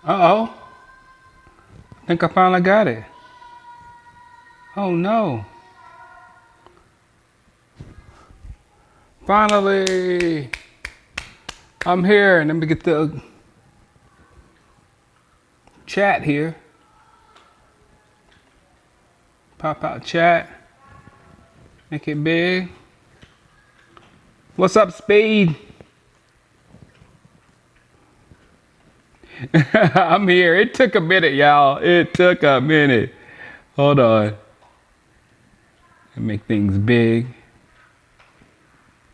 Uh-oh. I think I finally got it. Oh no. Finally. I'm here. Let me get the chat here. Pop out chat. Make it big. What's up, Speed? I'm here. It took a minute, y'all. It took a minute. Hold on. Make things big.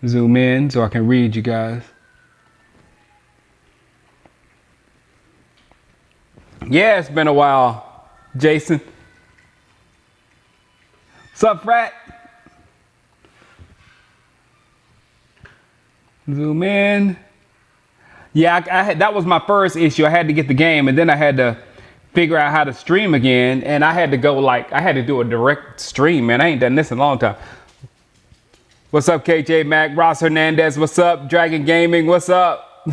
Zoom in so I can read you guys. Yeah, it's been a while, Jason. What's up, Frat? Zoom in. Yeah, that was my first issue. I had to get the game, and then I had to figure out how to stream again, and I had to go I had to do a direct stream, man. I ain't done this in a long time. What's up, KJ Mac? Ross Hernandez, what's up? Dragon Gaming, what's up?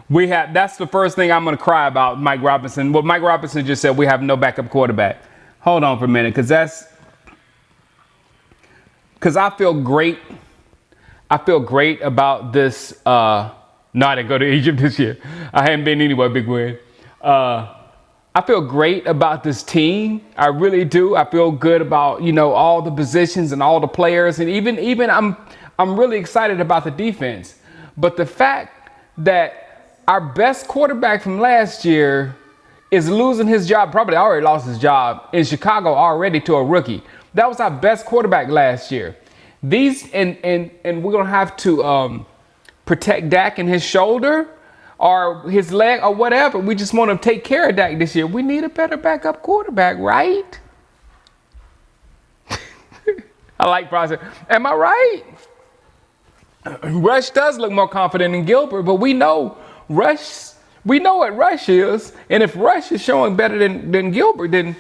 That's the first thing I'm going to cry about, Mike Robinson. What Mike Robinson just said, we have no backup quarterback. Hold on for a minute, because I feel great. I feel great about this. No, I didn't go to Egypt this year. I haven't been anywhere, big win. I feel great about this team. I really do. I feel good about, all the positions and all the players. And even I'm really excited about the defense. But the fact that our best quarterback from last year is losing his job, probably already lost his job in Chicago already to a rookie. That was our best quarterback last year. And we're gonna have to protect Dak and his shoulder or his leg or whatever. We just want to take care of Dak this year. We need a better backup quarterback, right? I like process. Am I right? Rush does look more confident than Gilbert, but we know what Rush is. And if Rush is showing better than Gilbert, then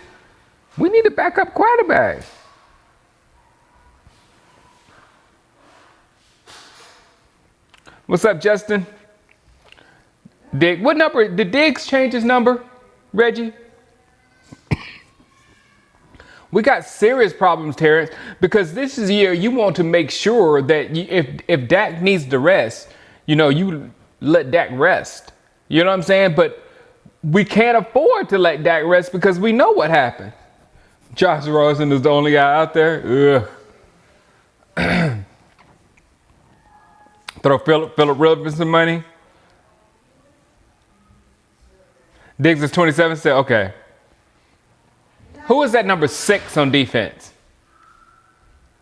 we need a backup quarterback. What's up, Justin? Dig, what number? Did Diggs change his number, Reggie? We got serious problems, Terrence, because this is the year you want to make sure that if Dak needs to rest, you let Dak rest. You know what I'm saying? But we can't afford to let Dak rest because we know what happened. Josh Rosen is the only guy out there. Ugh. Throw Philip Rivers some money. Diggs is 27. Still okay. Who is that number 6 on defense?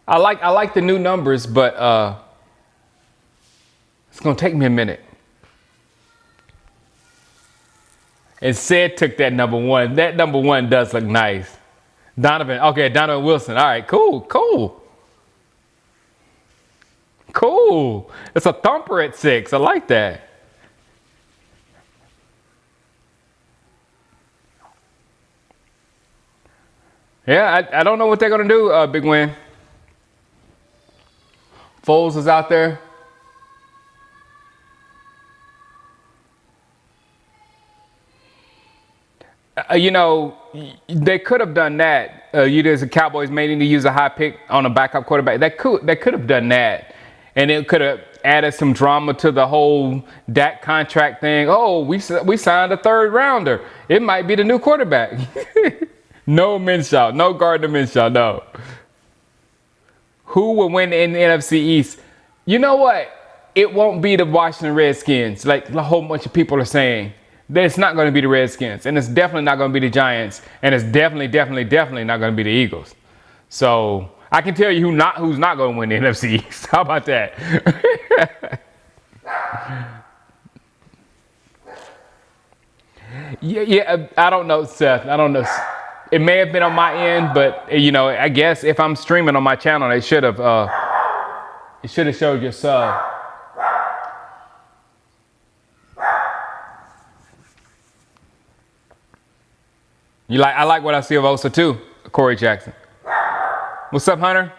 I like the new numbers, but it's gonna take me a minute. And Sid took that number 1. That number 1 does look nice. Donovan Wilson. All right, cool. It's a thumper at 6. I like that. Yeah, I don't know what they're going to do, Big Win. Foles is out there. They could have done that. The Cowboys may need to use a high pick on a backup quarterback. They could have done that. And it could have added some drama to the whole Dak contract thing. Oh, we signed a 3rd rounder. It might be the new quarterback. No Minshew. No Gardner Minshew. No. Who will win in the NFC East? You know what? It won't be the Washington Redskins, like a whole bunch of people are saying. It's not going to be the Redskins. And it's definitely not going to be the Giants. And it's definitely not going to be the Eagles. So I can tell you who's not going to win the NFC East. How about that? Yeah, I don't know, Seth. I don't know. It may have been on my end, but I guess if I'm streaming on my channel, it should have showed your sub. I like what I see of Osa too, Corey Jackson. What's up, Hunter?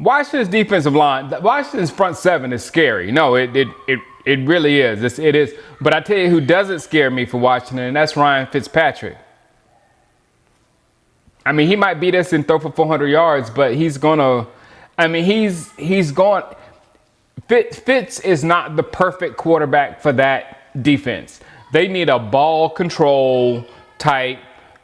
Washington's defensive line, Washington's front seven is scary. No, it really is. It is. But I tell you who doesn't scare me for Washington, and that's Ryan Fitzpatrick. I mean, he might beat us and throw for 400 yards, but he's gonna. I mean, he's going. Fitz is not the perfect quarterback for that defense. They need a ball control type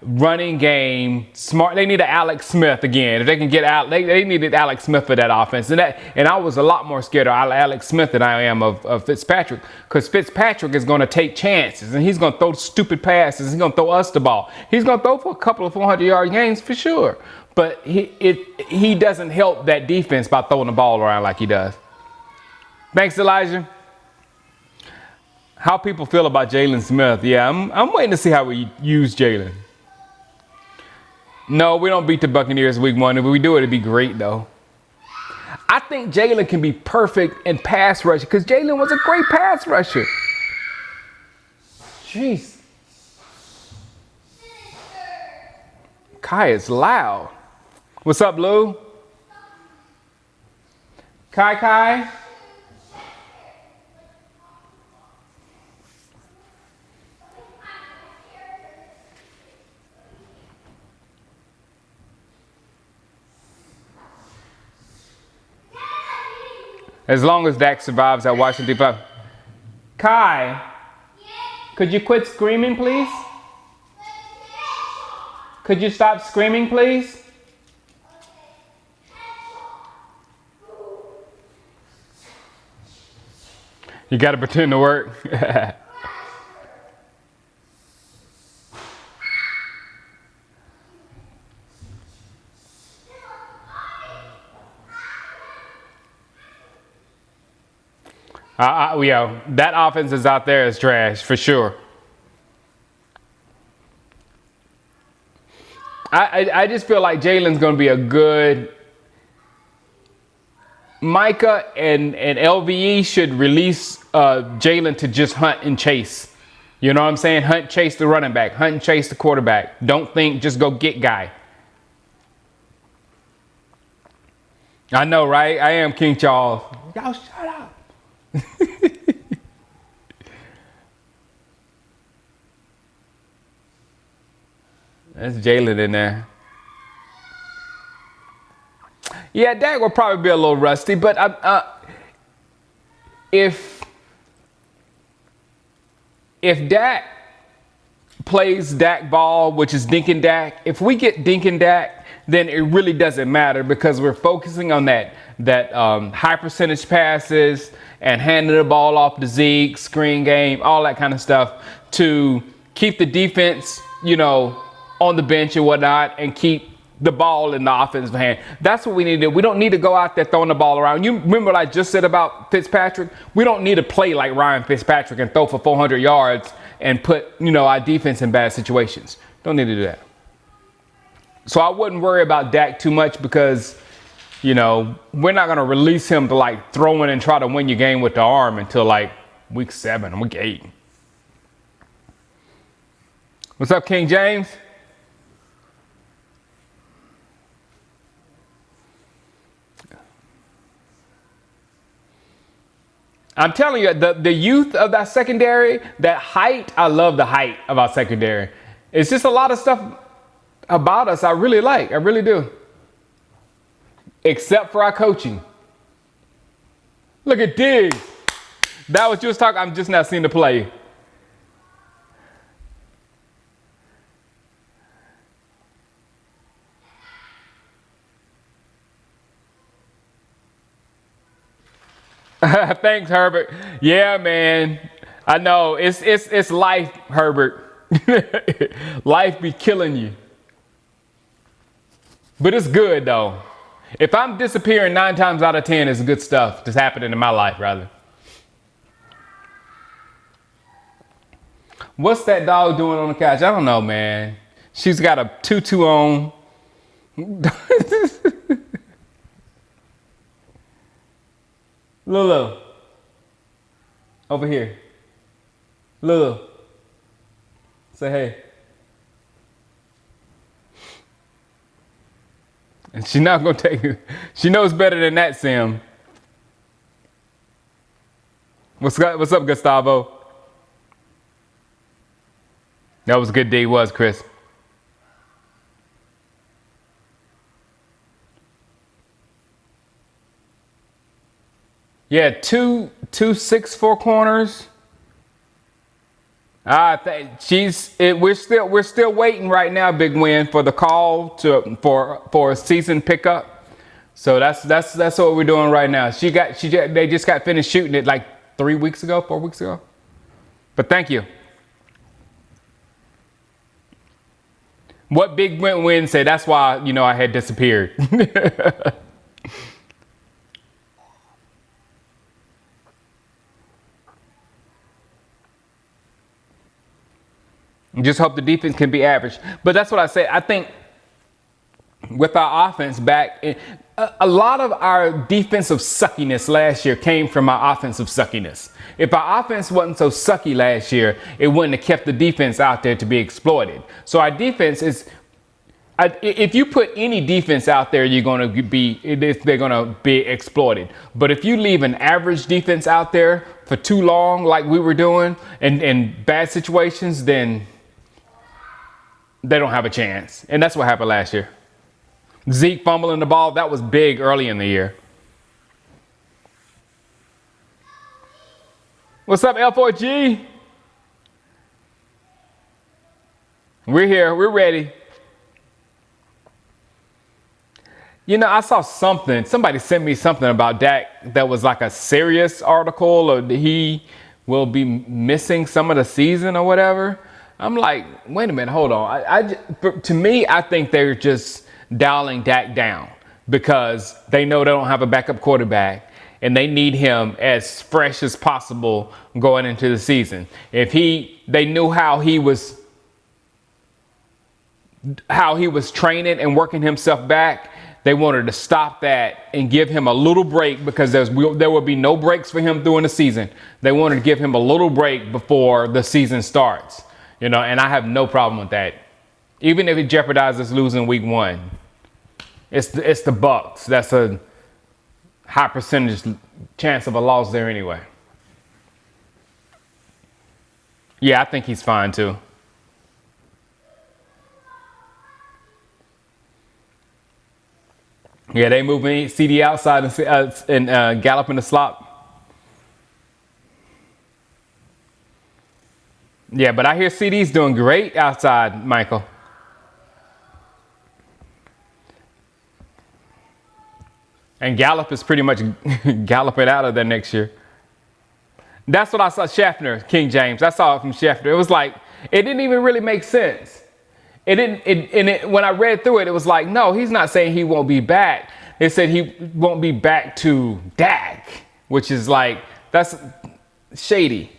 running game, smart. They need an Alex Smith again. If they can get out, they needed Alex Smith for that offense. And I was a lot more scared of Alex Smith than I am of Fitzpatrick, because Fitzpatrick is going to take chances and he's going to throw stupid passes. He's going to throw us the ball. He's going to throw for a couple of 400-yard games for sure. But he doesn't help that defense by throwing the ball around like he does. Thanks, Elijah. How people feel about Jalen Smith? Yeah, I'm waiting to see how we use Jalen. No, we don't beat the Buccaneers week 1. If we do it, it'd be great, though. I think Jalen can be perfect in pass rush because Jalen was a great pass rusher. Jeez. Kai is loud. What's up, Lou? Kai? As long as Dak survives at Washington 5. Kai, could you quit screaming, please? Could you stop screaming, please? You got to pretend to work. Yeah, that offense is out there is trash for sure. I just feel like Jalen's going to be a good. Micah and LVE should release Jalen to just hunt and chase. You know what I'm saying? Hunt, chase the running back. Hunt and chase the quarterback. Don't think, just go get guy. I know, right? I am King Charles. Y'all shut up. That's Jalen in there. Yeah, Dak will probably be a little rusty, but if Dak plays Dak ball, which is Dink and Dak, if we get Dink and Dak, then it really doesn't matter because we're focusing on that high percentage passes and handing the ball off to Zeke, screen game, all that kind of stuff to keep the defense, on the bench and whatnot, and keep the ball in the offensive hand. That's what we need to do. We don't need to go out there throwing the ball around. You remember what I just said about Fitzpatrick? We don't need to play like Ryan Fitzpatrick and throw for 400 yards and put, our defense in bad situations. Don't need to do that. So I wouldn't worry about Dak too much because, we're not going to release him to throw in and try to win your game with the arm until week 7 or week 8. What's up, King James? I'm telling you, the youth of that secondary, that height, I love the height of our secondary. It's just a lot of stuff about us I really like. I really do. Except for our coaching. Look at Diggs. That was just talking. I'm just not seeing the play. Thanks, Herbert. Yeah, man. I know. It's life, Herbert. Life be killing you. But it's good, though. If I'm disappearing 9 times out of 10, it's good stuff that's happening in my life, rather. What's that dog doing on the couch? I don't know, man. She's got a tutu on. Lulu, over here. Lulu, say hey. And she's not going to take it. She knows better than that, Sam. What's up, Gustavo? That was a good day, was Chris. Yeah, two 6'4" corners. We're still waiting right now, Big Win, for the call for a season pickup. So that's what we're doing right now. They just got finished shooting it like 4 weeks ago. But thank you. What Big Win said, that's why, I had disappeared. Just hope the defense can be average. But that's what I say. I think with our offense back, a lot of our defensive suckiness last year came from our offensive suckiness. If our offense wasn't so sucky last year, it wouldn't have kept the defense out there to be exploited. So our defense is, if you put any defense out there, they're going to be exploited. But if you leave an average defense out there for too long, like we were doing, in bad situations, then they don't have a chance. And that's what happened last year. Zeke fumbling the ball, that was big early in the year. What's up, L4G? We're here. We're ready. I saw somebody sent me something about Dak that was like a serious article, or he will be missing some of the season or whatever. I'm like, wait a minute, hold on. To me, I think they're just dialing Dak down because they know they don't have a backup quarterback and they need him as fresh as possible going into the season. They knew how he was training and working himself back. They wanted to stop that and give him a little break because there will be no breaks for him during the season. They wanted to give him a little break before the season starts, and I have no problem with that. Even if it jeopardizes losing week 1, it's the Bucs. That's a high percentage chance of a loss there anyway. Yeah, I think he's fine too. Yeah, they moving CD outside and Gallup in the slot. Yeah, but I hear CD's doing great outside, Michael. And Gallup is pretty much galloping out of there next year. That's what I saw. Scheffner, King James. I saw it from Scheffner. It was like, it didn't even really make sense. When I read through it, it was like, no, he's not saying he won't be back. They said he won't be back to Dak, which is like, that's shady.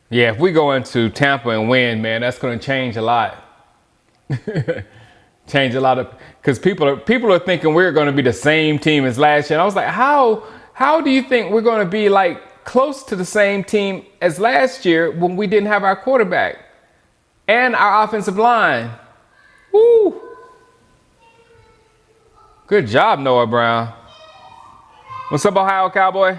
Yeah, if we go into Tampa and win, man, that's going to change a lot. Change a lot of, because people are thinking we're going to be the same team as last year. And I was like, how do you think we're going to be like close to the same team as last year when we didn't have our quarterback and our offensive line? Woo! Good job, Noah Brown. What's up, Ohio Cowboy?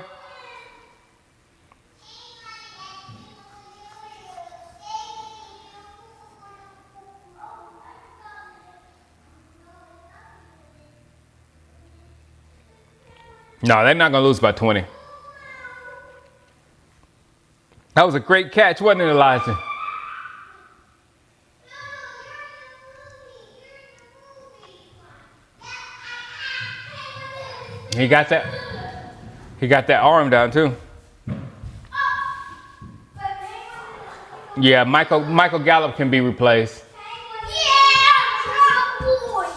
No, they're not going to lose by 20. That was a great catch, wasn't it, Elijah? He got that arm down too. Yeah, Michael Gallup can be replaced. Yeah, Cowboys.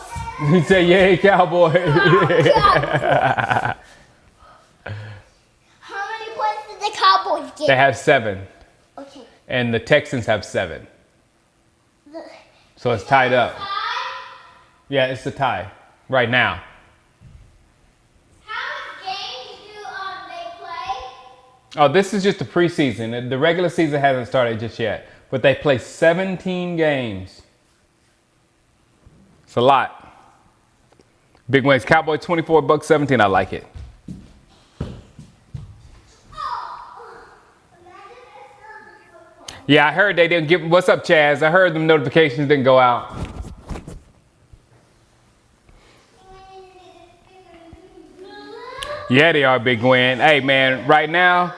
He said, "Yay, Cowboys." How many points did the Cowboys get? They have 7. Okay. And the Texans have 7. So it's tied up. Yeah, it's a tie right now. How many games do Oh, this is just the preseason. The regular season hasn't started just yet. But they play 17 games. It's a lot. Big wins. Cowboys 24, Bucks 17. I like it. Yeah, I heard they didn't give. What's up, Chaz? I heard the notifications didn't go out. Yeah, they are, Big Win. Hey, man, right now,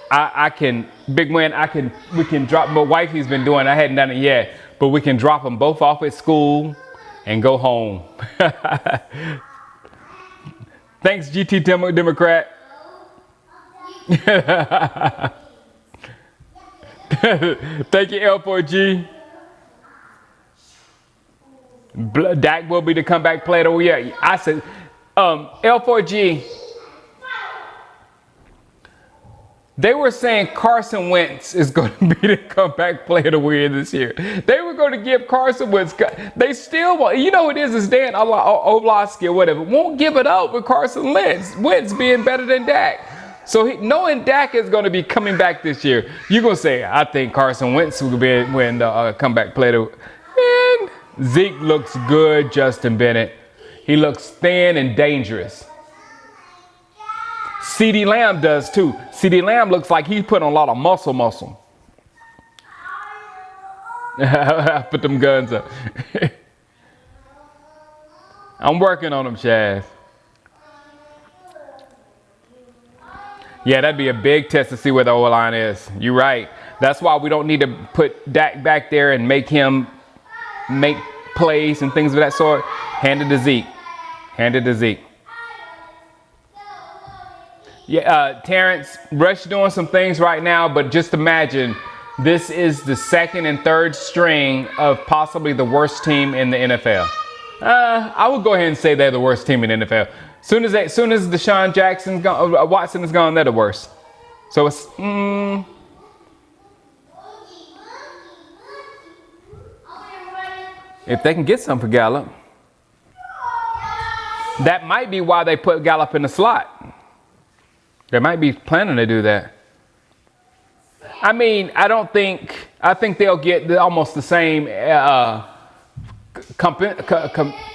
I can, Big Win, we can drop, my wifey's been doing, I hadn't done it yet, but we can drop them both off at school and go home. Thanks, GT Democrat. Thank you, L4G. Dak will be the comeback player. Oh, yeah, I said, L4G. They were saying Carson Wentz is going to be the comeback player of the year this year. They were going to give Carson Wentz. They still want, you know what it is Dan Orlovsky or whatever, won't give it up with Carson Wentz being better than Dak. So knowing Dak is going to be coming back this year, you're going to say, I think Carson Wentz will win the comeback player. Man, Zeke looks good, Justin Bennett. He looks thin and dangerous. CeeDee Lamb does too. CeeDee Lamb looks like he put on a lot of muscle. I put them guns up. I'm working on them, Shaz. Yeah, that'd be a big test to see where the O-line is. You're right. That's why we don't need to put Dak back there and make him make plays and things of that sort. Hand it to Zeke. Hand it to Zeke. Yeah, Terrence, Rush doing some things right now, but just imagine this is the second and third string of possibly the worst team in the NFL. I would go ahead and say they're the worst team in the NFL. Soon as Deshaun Jackson's gone, Watson is gone, they're the worst. So it's if they can get some for Gallup, that might be why they put Gallup in the slot. They might be planning to do that. I mean, I think they'll get almost the same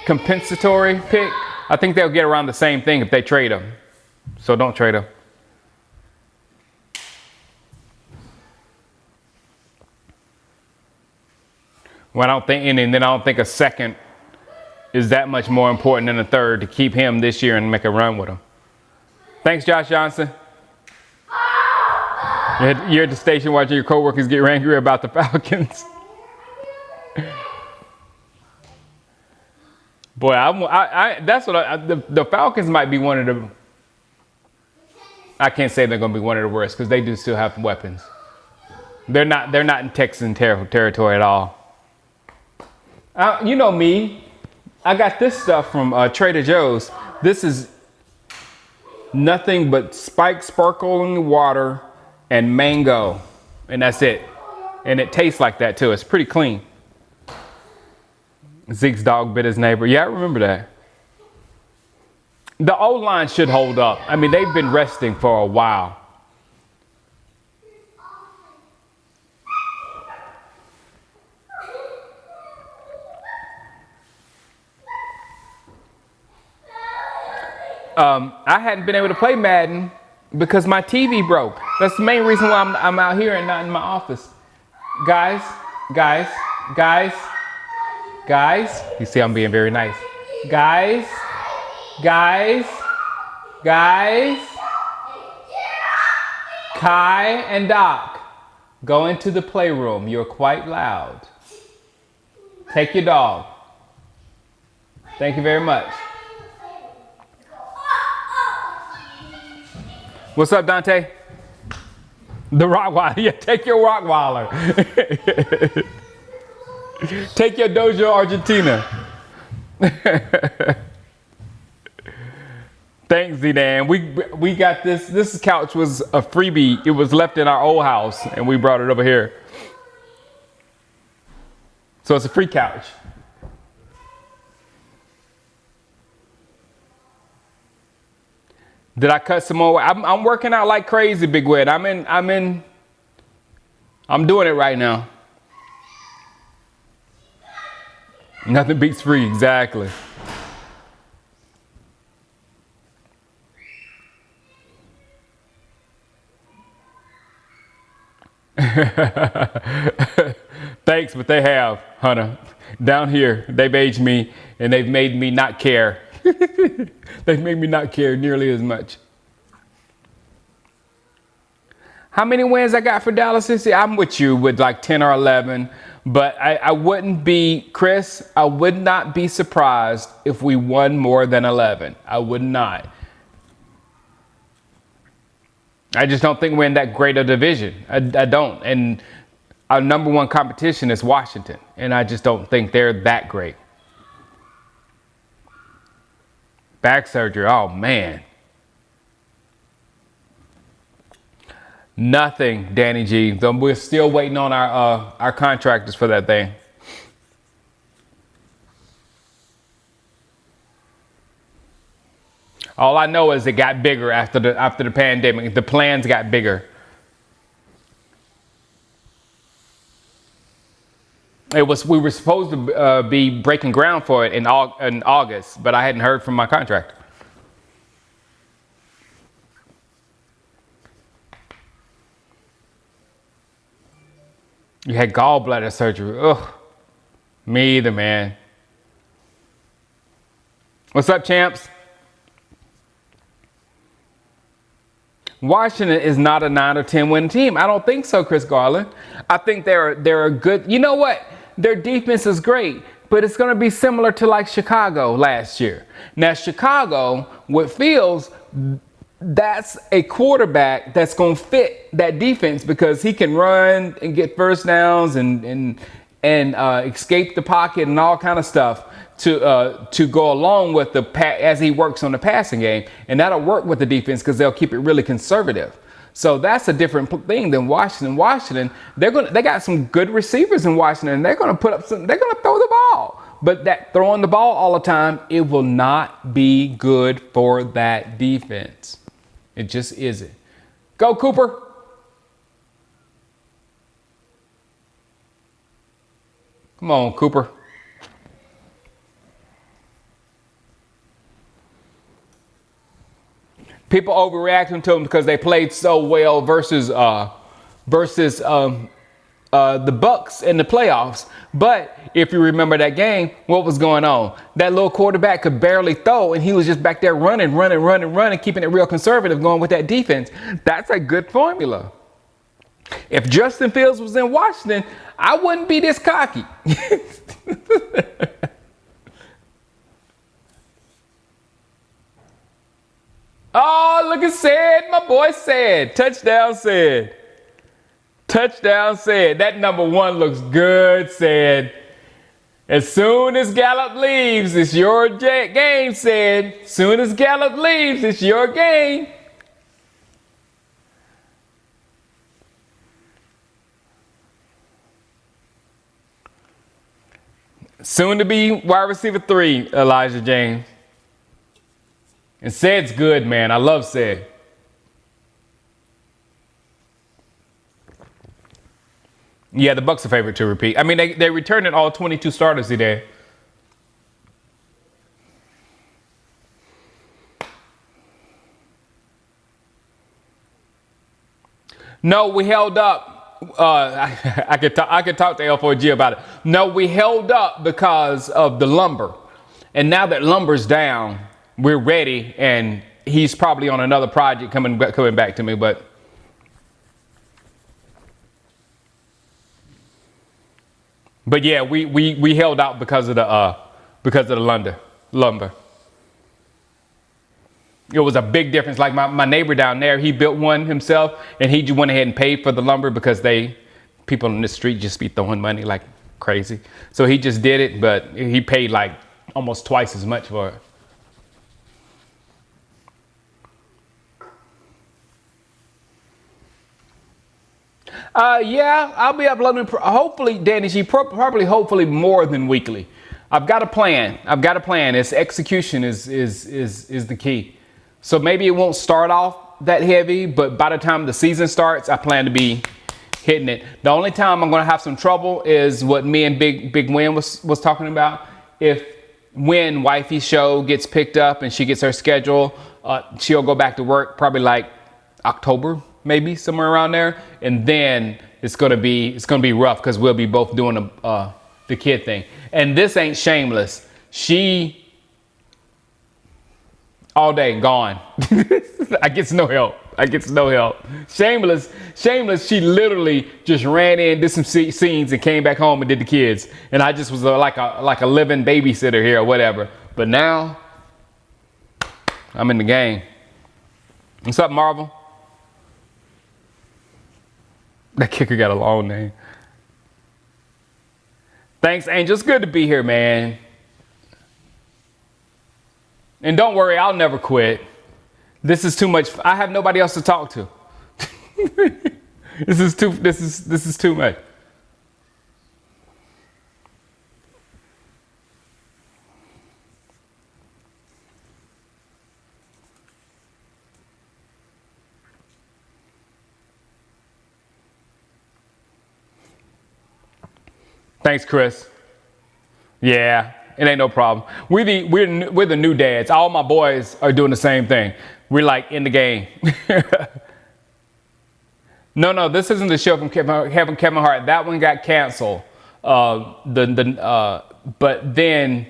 compensatory pick. I think they'll get around the same thing if they trade him. So don't trade him. Well, I don't think a second is that much more important than a third to keep him this year and make a run with him. Thanks, Josh Johnson. You're at the station watching your coworkers get angry about the Falcons. Boy, the Falcons might be one of the. I can't say they're going to be one of the worst because they do still have weapons. They're not in Texan territory at all. You know me. I got this stuff from Trader Joe's. This is nothing but spiked sparkling water and mango, and that's it. And it tastes like that too. It's pretty clean. Zeke's dog bit his neighbor. Yeah, I remember that. The O-line should hold up. I mean, they've been resting for a while. I hadn't been able to play Madden because my TV broke. That's the main reason why I'm out here and not in my office. Guys. You see, I'm being very nice. Guys. Kai and Doc, go into the playroom. You're quite loud. Take your dog. Thank you very much. What's up, Dante? The Rottweiler. Yeah, take your Rottweiler. Take your Dojo Argentina. Thanks, Zidane. We got this. This couch was a freebie. It was left in our old house, and we brought it over here. So it's a free couch. Did I cut some more? I'm working out like crazy, Big Wed. I'm doing it right now. Nothing beats free, exactly. Thanks, but they have, Hunter. Down here, they've aged me and they've made me not care. They've made me not care nearly as much. How many wins I got for Dallas this year? I'm with you with like 10 or 11, but I wouldn't be, Chris, I would not be surprised if we won more than 11. I would not. I just don't think we're in that great a division. I don't. And our number one competition is Washington, and I just don't think they're that great. Back surgery, oh man. Nothing, Danny G. We're still waiting on our contractors for that thing. All I know is it got bigger after the pandemic. The plans got bigger. We were supposed to be breaking ground for it in August, but I hadn't heard from my contractor. You had gallbladder surgery. Ugh. Me either, man. What's up, champs? Washington is not a 9 or 10 win team. I don't think so, Chris Garland. I think they're a good. You know what? Their defense is great, but it's going to be similar to like Chicago last year. Now, Chicago, with Fields, that's a quarterback that's going to fit that defense because he can run and get first downs and escape the pocket and all kind of stuff to go along with as he works on the passing game, and that'll work with the defense because they'll keep it really conservative. So that's a different thing than Washington. Washington, they got some good receivers in Washington, and they're going to they're going to throw the ball. But that throwing the ball all the time, it will not be good for that defense. It just isn't. Go, Cooper. Come on, Cooper. People overreacting to them because they played so well versus the Bucks in the playoffs. But if you remember that game, what was going on? That little quarterback could barely throw, and he was just back there running, keeping it real conservative, going with that defense. That's a good formula. If Justin Fields was in Washington, I wouldn't be this cocky. Oh, look at Said. My boy Said. Touchdown Said. Touchdown Said. That number 1 looks good, Said. As soon as Gallup leaves, it's your game, Said. As soon as Gallup leaves, it's your game. Soon to be wide receiver 3, Elijah James. And Said's good, man. I love Said. Yeah, the Bucks are favorite to repeat. I mean, they returned it all 22 starters today. No, we held up. I could talk to L4G about it. No, we held up because of the lumber. And now that lumber's down, we're ready, and he's probably on another project coming back to me, but yeah, we held out because of the lumber. It was a big difference. Like my neighbor down there, he built one himself, and he just went ahead and paid for the lumber because people in the street just be throwing money like crazy. So he just did it, but he paid like almost twice as much for it. Yeah, I'll be uploading, hopefully, Danny G, probably, hopefully more than weekly. I've got a plan. Its execution is the key. So maybe it won't start off that heavy, but by the time the season starts, I plan to be hitting it. The only time I'm going to have some trouble is what me and Big Win was talking about. When Wifey's show gets picked up and she gets her schedule, she'll go back to work probably like October, maybe somewhere around there, and then it's gonna be rough because we'll be both doing the kid thing. And this ain't shameless. She all day gone. I gets no help. Shameless. She literally just ran in, did some scenes, and came back home and did the kids. And I just was like a living babysitter here or whatever. But now I'm in the game. What's up, Marvel? That kicker got a long name. Thanks, Angel. It's good to be here, man. And don't worry, I'll never quit. This is too much. I have nobody else to talk to. This is too much. Thanks, Chris. Yeah, it ain't no problem. We're the new dads. All my boys are doing the same thing. We're like in the game. No, this isn't the show from Kevin Hart. That one got canceled. But then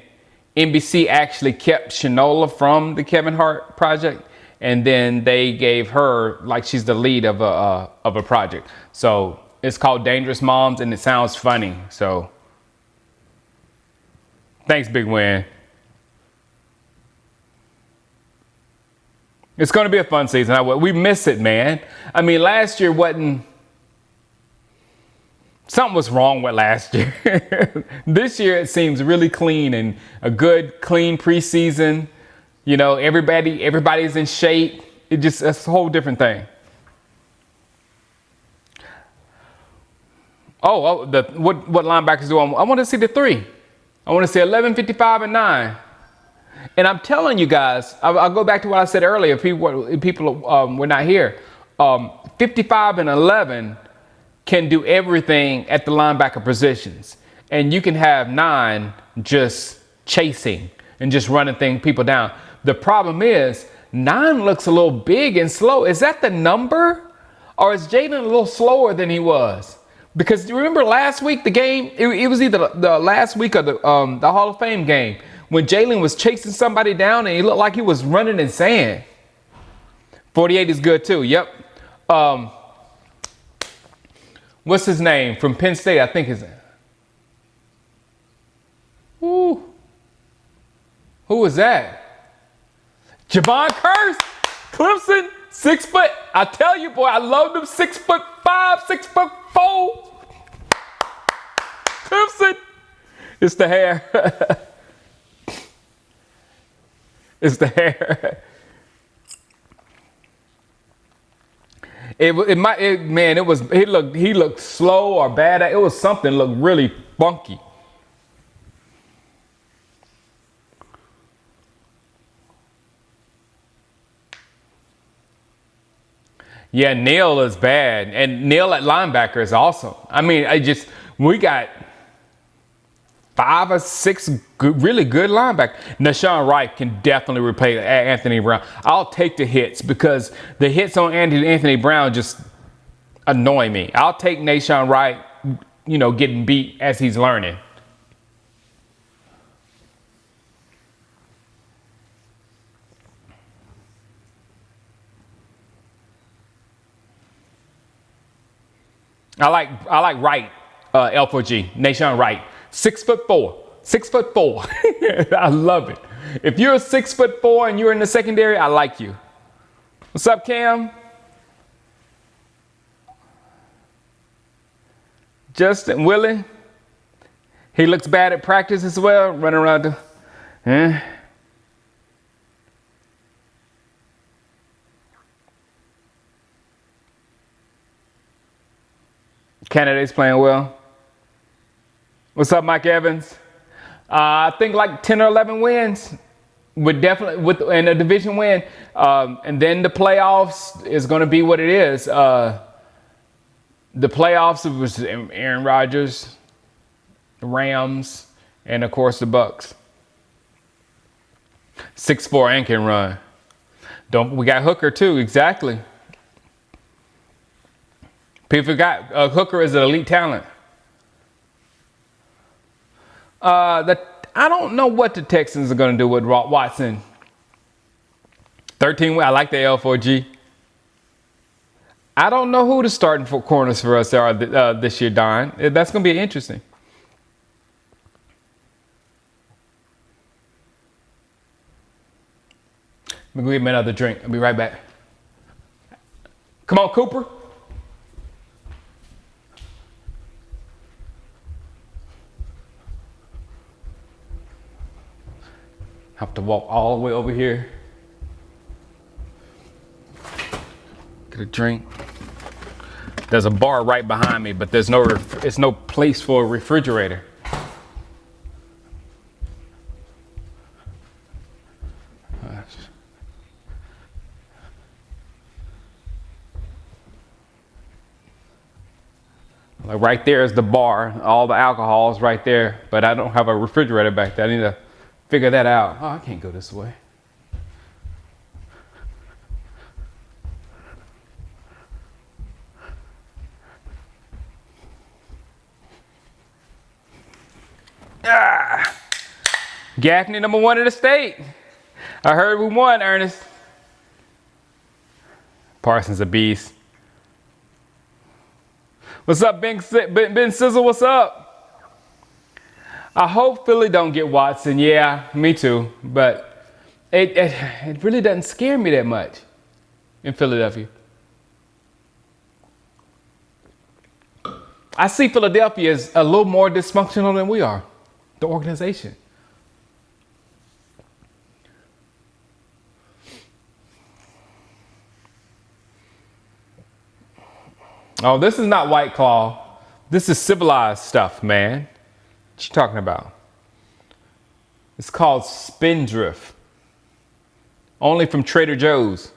NBC actually kept Shinola from the Kevin Hart project, and then they gave her, like, she's the lead of a project. So it's called Dangerous Moms, and it sounds funny. So thanks, Big Win. It's going to be a fun season. We miss it, man. I mean, last year something was wrong with last year. This year it seems really clean and a good, clean preseason. You know, everybody's in shape. It's a whole different thing. What linebackers do? I want to see the 3. I want to see 11, 55, and 9. And I'm telling you guys, I'll go back to what I said earlier. People were not here. 55 and 11 can do everything at the linebacker positions. And you can have 9 just chasing and just running people down. The problem is 9 looks a little big and slow. Is that the number? Or is Jalen a little slower than he was? Because you remember last week, the game, it was either the last week or the Hall of Fame game, when Jalen was chasing somebody down and he looked like he was running in sand. 48 is good too. Yep. What's his name from Penn State? I think his name. Who was that? Javon Curse, Clemson, 6 foot. I tell you, boy, I love them 6'5", 6'4". Clemson. It's the hair. It's the hair. He looked slow or bad. It was something looked really funky. Yeah, Neil is bad, and Neil at linebacker is awesome. I mean, we got 5 or 6 really good linebackers. Nashawn Wright can definitely replace Anthony Brown. I'll take the hits because the hits on Anthony Brown just annoy me. I'll take Nashawn Wright, getting beat as he's learning. I like Wright, L4G, Nashawn Wright. 6'4", 6'4". I love it. If you're 6'4" and you're in the secondary, I like you. What's up, Cam? Justin Willie. He looks bad at practice as well, running around Canada's playing well. What's up, Mike Evans? I think like 10 or 11 wins. would definitely and a division win, and then the playoffs is going to be what it is. The playoffs was Aaron Rodgers, the Rams, and of course the Bucks. 6'4" and can run. We got Hooker too, exactly. People forgot Hooker is an elite talent. I don't know what the Texans are going to do with Watson. 13. I like the L4G. I don't know who the starting for corners for us are this year, Don. That's going to be interesting. Let me give me another drink. I'll be right back. Come on, Cooper. Have to walk all the way over here. Get a drink. There's a bar right behind me, but there's no place for a refrigerator. Like right there is the bar. All the alcohol is right there, but I don't have a refrigerator back there. I need to figure that out. Oh, I can't go this way. Gaffney, number 1 in the state. I heard we won, Ernest. Parsons a beast. What's up, Ben Sizzle? What's up? I hope Philly don't get Watson. Yeah, me too. But it really doesn't scare me that much in Philadelphia. I see Philadelphia as a little more dysfunctional than we are, the organization. Oh, this is not White Claw. This is civilized stuff, man. What you talking about? It's called Spindrift. Only from Trader Joe's.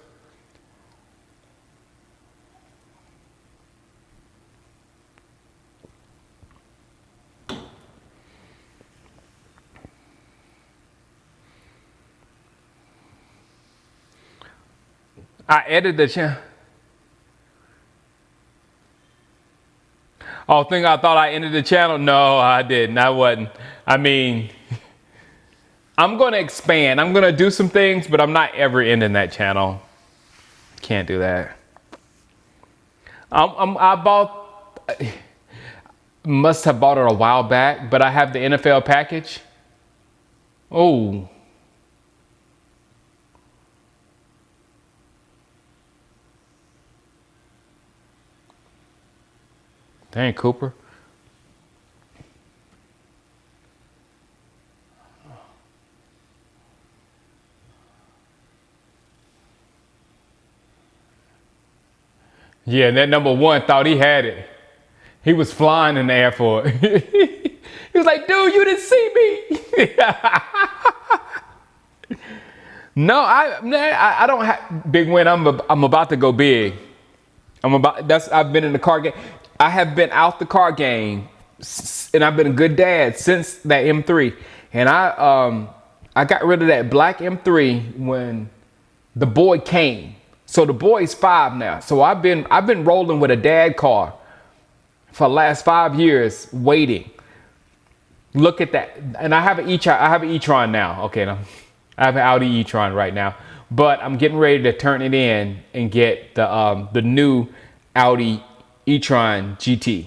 I edited the channel. Oh, I thought I ended the channel? No, I didn't. I wasn't. I mean, I'm going to expand. I'm going to do some things, but I'm not ever ending that channel. Can't do that. Must have bought it a while back, but I have the NFL package. Oh. Dang, Cooper. Yeah, and that number 1 thought he had it. He was flying in the air for it. He was like, dude, you didn't see me. No, I don't have big win. I'm about to go big. I've been in the car game. I have been out the car game, and I've been a good dad since that M3. And I got rid of that black M3 when the boy came. So the boy's 5 now. So I've been rolling with a dad car for the last 5 years, waiting. Look at that. And I have an e-tron now. Okay, I have an Audi e-tron right now. But I'm getting ready to turn it in and get the new Audi e-tron GT.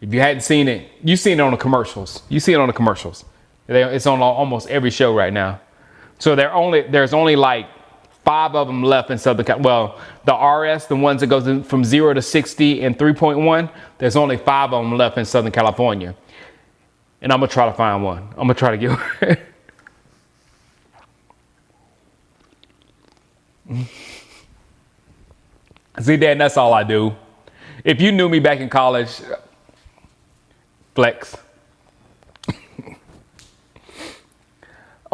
If you hadn't seen it, you've seen it on the commercials. You see it on the commercials. It's on almost every show right now. So there's only like 5 of them left in Southern California. Well, the RS, the ones that goes from 0 to 60 and 3.1, there's only 5 of them left in Southern California. And I'm going to try to find one. I'm going to try to get one. See, Dad, that's all I do. If you knew me back in college, flex.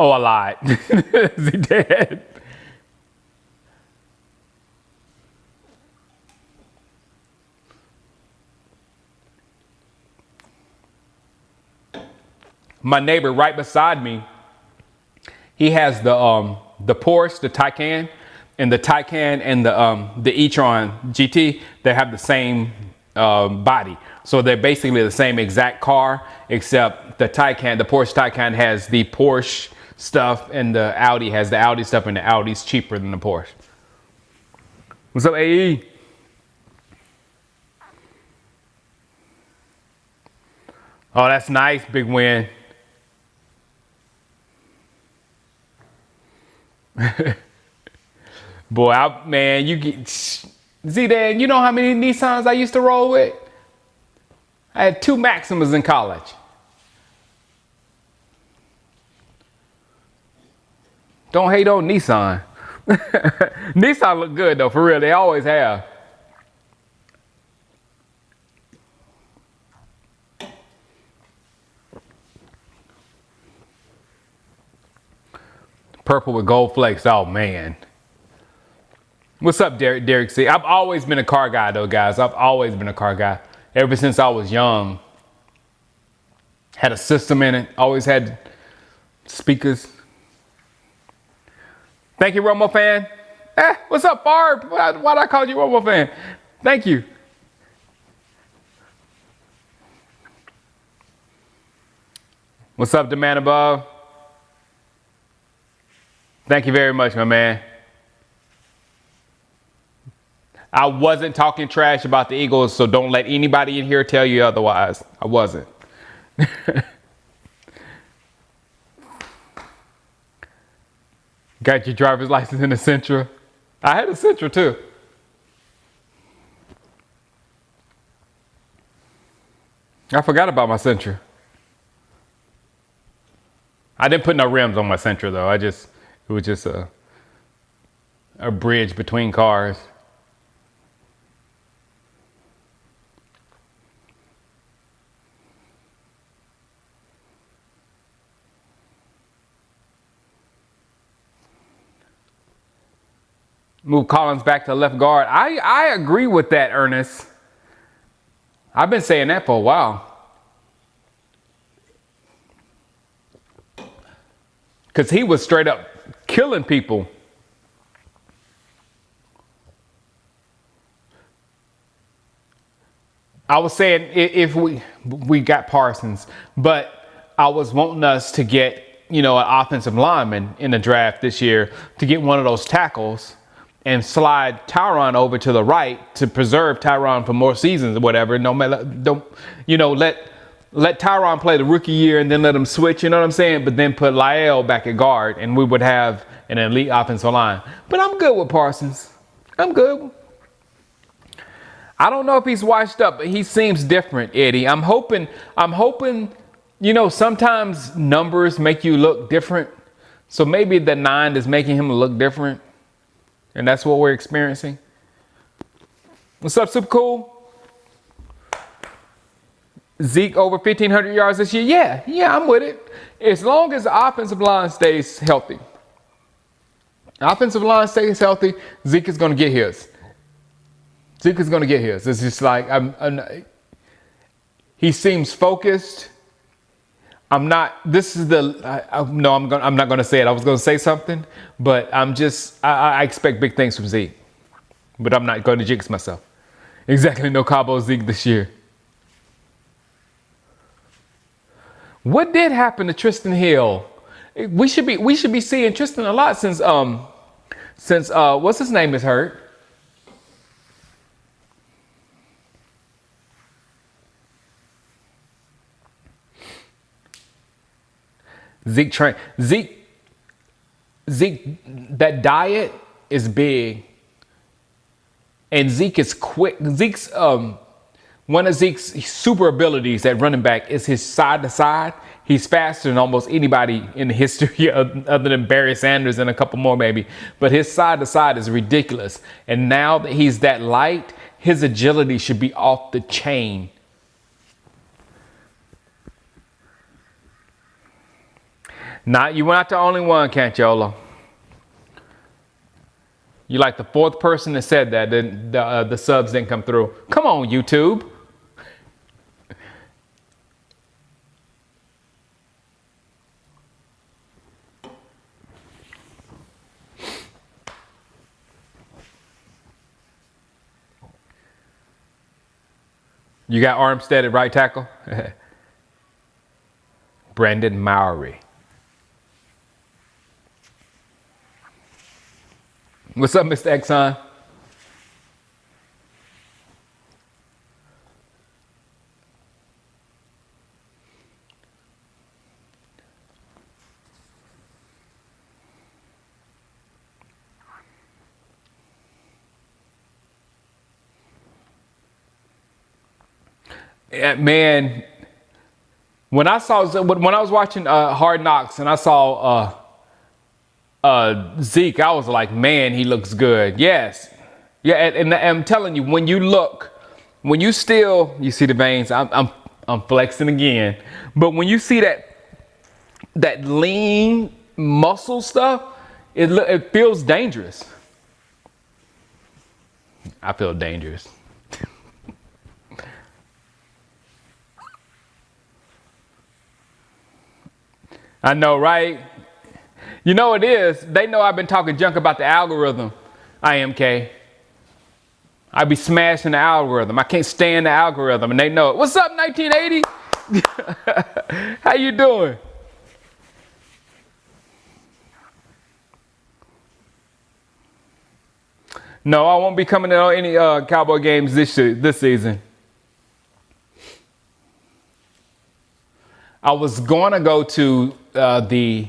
Oh, a lot. Is he dead? My neighbor right beside me, he has the Porsche, the Taycan, and the Taycan and the e-tron GT. They have the same body, so they're basically the same exact car, except the Taycan, the Porsche Taycan, has the Porsche stuff, and the Audi has the Audi stuff, and the Audi's cheaper than the Porsche. What's up, AE? Oh, that's nice, big win. Boy, man, you get Z-Dan. You know how many Nissans I used to roll with? I had 2 Maximas in college. Don't hate on Nissan. Nissan look good though, for real. They always have. Purple with gold flakes. Oh man. What's up, Derek C? I've always been a car guy though, guys. I've always been a car guy. Ever since I was young. Had a system in it. Always had speakers. Thank you, Romo fan. What's up, Barb? Why'd I call you Romo fan? Thank you. What's up, the man above? Thank you very much, my man. I wasn't talking trash about the Eagles, so don't let anybody in here tell you otherwise. I wasn't. Got your driver's license in the Sentra? I had a Sentra too. I forgot about my Sentra. I didn't put no rims on my Sentra though. It was just a bridge between cars. Move Collins back to left guard. I agree with that, Ernest. I've been saying that for a while. Because he was straight up killing people. I was saying if we got Parsons, but I was wanting us to get, an offensive lineman in the draft this year to get one of those tackles and slide Tyron over to the right to preserve Tyron for more seasons or whatever. No matter, let Tyron play the rookie year and then let him switch, you know what I'm saying? But then put Lyle back at guard and we would have an elite offensive line. But I'm good with Parsons. I'm good. I don't know if he's washed up, but he seems different, Eddie. I'm hoping, sometimes numbers make you look different. So maybe the 9 is making him look different. And that's what we're experiencing. What's up, Super Cool? Zeke over 1,500 yards this year? Yeah, I'm with it. As long as the offensive line stays healthy. Offensive line stays healthy, Zeke is going to get his. It's just like, he seems focused. I'm not going to say it. I was going to say something, but I expect big things from Zeke. But I'm not going to jinx myself. Exactly, no Cabo Zeke this year. What did happen to Tristan Hill? We should be seeing Tristan a lot since what's his name is hurt. Zeke, that diet is big. And Zeke is quick. One of Zeke's super abilities at running back is his side to side. He's faster than almost anybody in the history other than Barry Sanders and a couple more maybe. But his side to side is ridiculous. And now that he's that light, his agility should be off the chain. Not you were not the only one, Canchola. You like the fourth person that said that. Then the subs didn't come through. Come on, YouTube. You got Armstead at right tackle? Brandon Mowry. What's up, Mr. Exxon? Yeah, man, when I was watching Hard Knocks and I saw Zeke, I was like, man, he looks good. Yes, yeah, and I'm telling you, when you see the veins. I'm flexing again, but when you see that lean muscle stuff, it feels dangerous. I feel dangerous. I know, right? You know it is. They know I've been talking junk about the algorithm. IMK. I be smashing the algorithm. I can't stand the algorithm, and they know it. What's up, 1980? How you doing? No, I won't be coming to any Cowboy games this season. I was going to go to the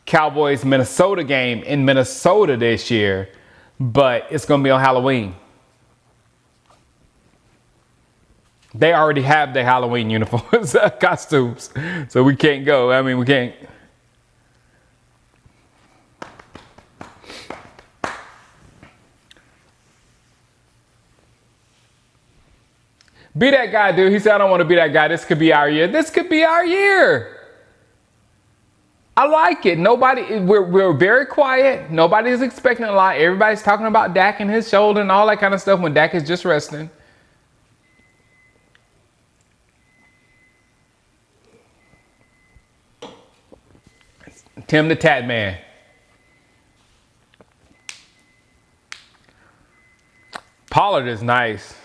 Cowboys Minnesota game in Minnesota this year, but it's going to be on Halloween. They already have their Halloween uniforms, costumes, so we can't go. I mean, we can't. Be that guy, dude. He said, I don't want to be that guy. This could be our year. This could be our year. I like it. We're very quiet. Nobody's expecting a lot. Everybody's talking about Dak and his shoulder and all that kind of stuff when Dak is just resting. Tim the Tat Man. Pollard is nice.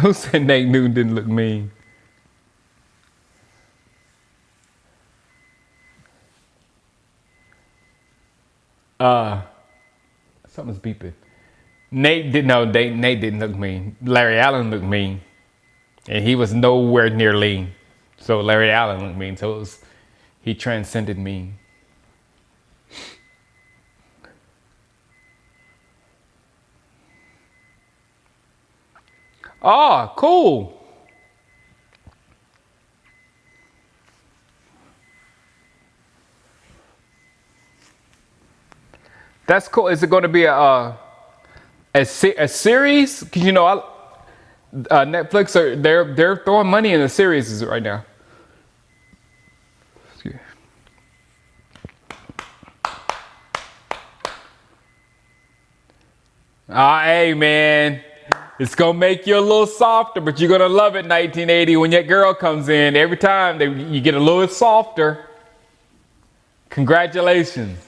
Who said Nate Newton didn't look mean? Something's beeping. Nate didn't look mean. Larry Allen looked mean. And he was nowhere near lean. So Larry Allen looked mean. So he transcended mean. Oh, cool. That's cool. Is it going to be a series? Because Netflix they're throwing money in the series right now. Hey man, it's gonna make you a little softer, but you're gonna love it. 1980 when that girl comes in. Every time you get a little softer. Congratulations.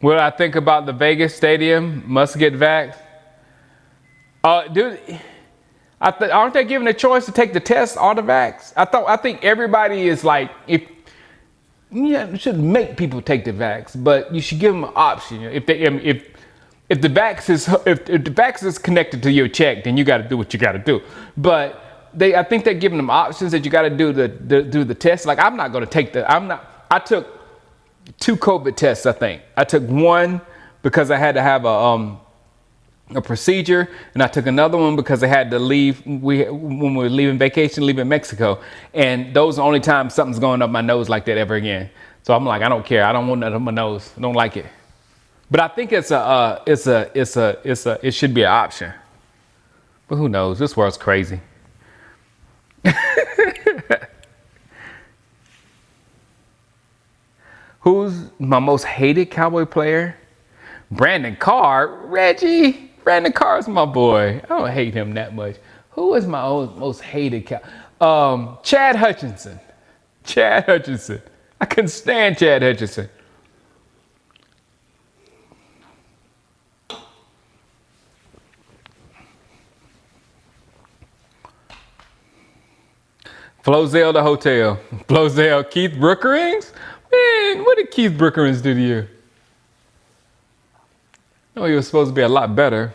What I think about the Vegas stadium, must get vaxxed. Dude, aren't they giving a choice to take the test or the vax? I think everybody is like, you should make people take the vax, but you should give them an option. If the vax is connected to your check, then you got to do what you got to do. But I think they're giving them options that you got to do the test. Like I'm not going to take I took 2 COVID tests, I think. I took one because I had to have a procedure, and I took another one because I had to leave. When we were leaving vacation, leaving Mexico, and those are the only times something's going up my nose like that ever again. So I'm like, I don't care. I don't want nothing on my nose. I don't like it. But I think it should be an option. But who knows? This world's crazy. Who's my most hated Cowboy player? Brandon Carr. Reggie. Brandon Carr is my boy. I don't hate him that much. Who is my most hated Chad Hutchinson. Chad Hutchinson. I couldn't stand Chad Hutchinson. Flozell the hotel. Flozell, Keith Brookerings? Man, what did Keith Brookerings do to you? Oh, he was supposed to be a lot better.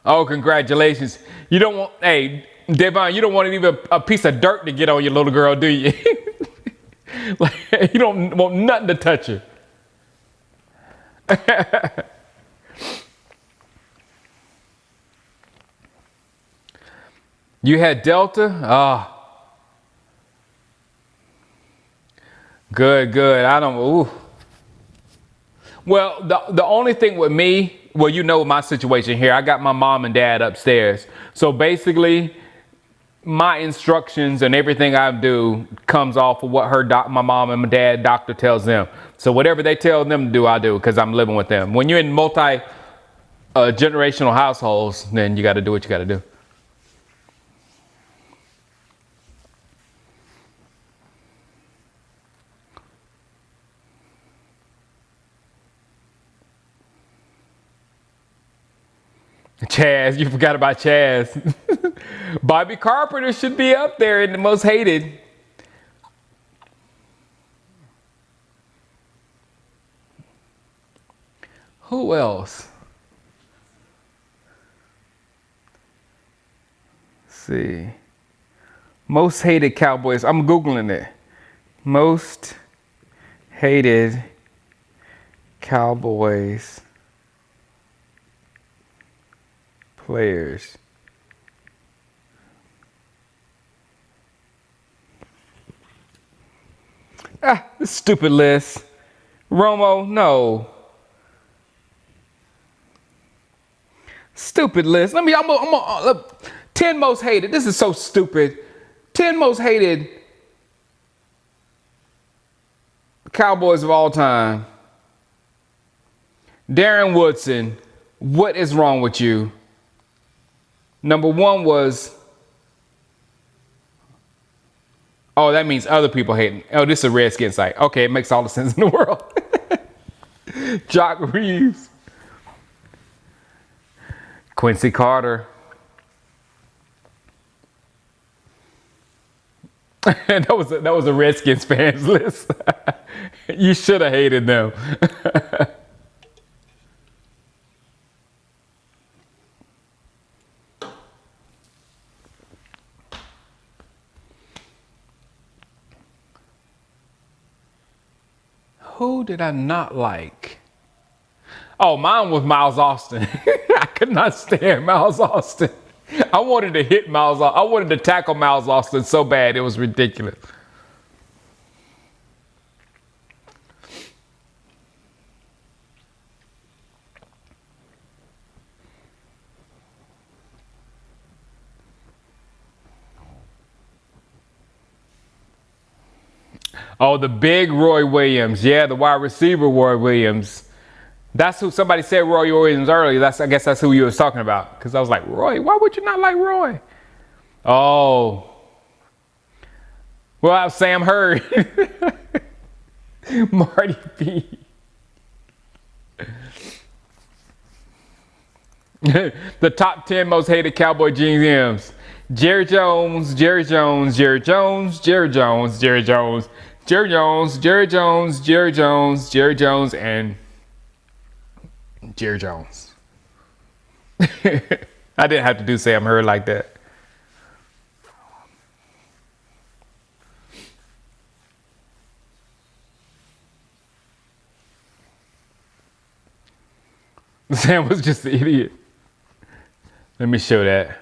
Oh, congratulations. You don't want, hey, Devon, you don't want even a piece of dirt to get on your little girl, do you? Like, you don't want nothing to touch her. You had Delta? Ah. Good. I don't, ooh. Well, the only thing with me, well, you know my situation here. I got my mom and dad upstairs. So basically, my instructions and everything I do comes off of what my mom and my dad doctor tells them. So whatever they tell them to do, I do because I'm living with them. When you're in multi-generational households, then you got to do what you got to do. Chaz, you forgot about Chaz. Bobby Carpenter should be up there in the most hated. Who else? Let's see. Most hated Cowboys. I'm Googling it. Most hated Cowboys players. This stupid list. Romo, no. Stupid list. I'm 10 most hated. This is so stupid. 10 most hated Cowboys of all time. Darren Woodson, what is wrong with you? Number 1 was, oh, that means other people hating. Oh, this is a Redskin site. Okay, it makes all the sense in the world. Jock Reeves. Quincy Carter. that was a Redskins fans list. You should have hated them. Who did I not like? Oh, mine was Miles Austin. I could not stand Miles Austin. I wanted to hit Miles Austin. I wanted to tackle Miles Austin so bad. It was ridiculous. Oh, the big Roy Williams. Yeah, the wide receiver Roy Williams. That's who somebody said Roy Williams earlier. I guess that's who you was talking about. Because I was like, Roy, why would you not like Roy? Oh. Well, I was Sam Hurd. Marty B. The top 10 most hated Cowboy GMs. Jerry Jones, Jerry Jones, Jerry Jones, Jerry Jones, Jerry Jones, Jerry Jones, Jerry Jones, Jerry Jones, Jerry Jones, and Jerry Jones. I didn't have to do Sam Hurd like that. Sam was just an idiot. Let me show that.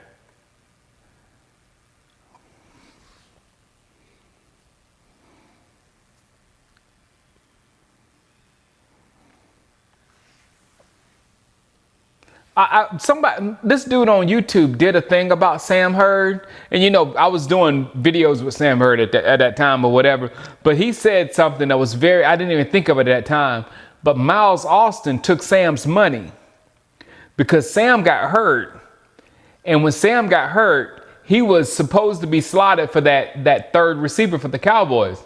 This dude on YouTube did a thing about Sam Hurd, and you know I was doing videos with Sam Hurd at that time or whatever. But he said something that was I didn't even think of it at that time. But Miles Austin took Sam's money because Sam got hurt, and when Sam got hurt, he was supposed to be slotted for that third receiver for the Cowboys,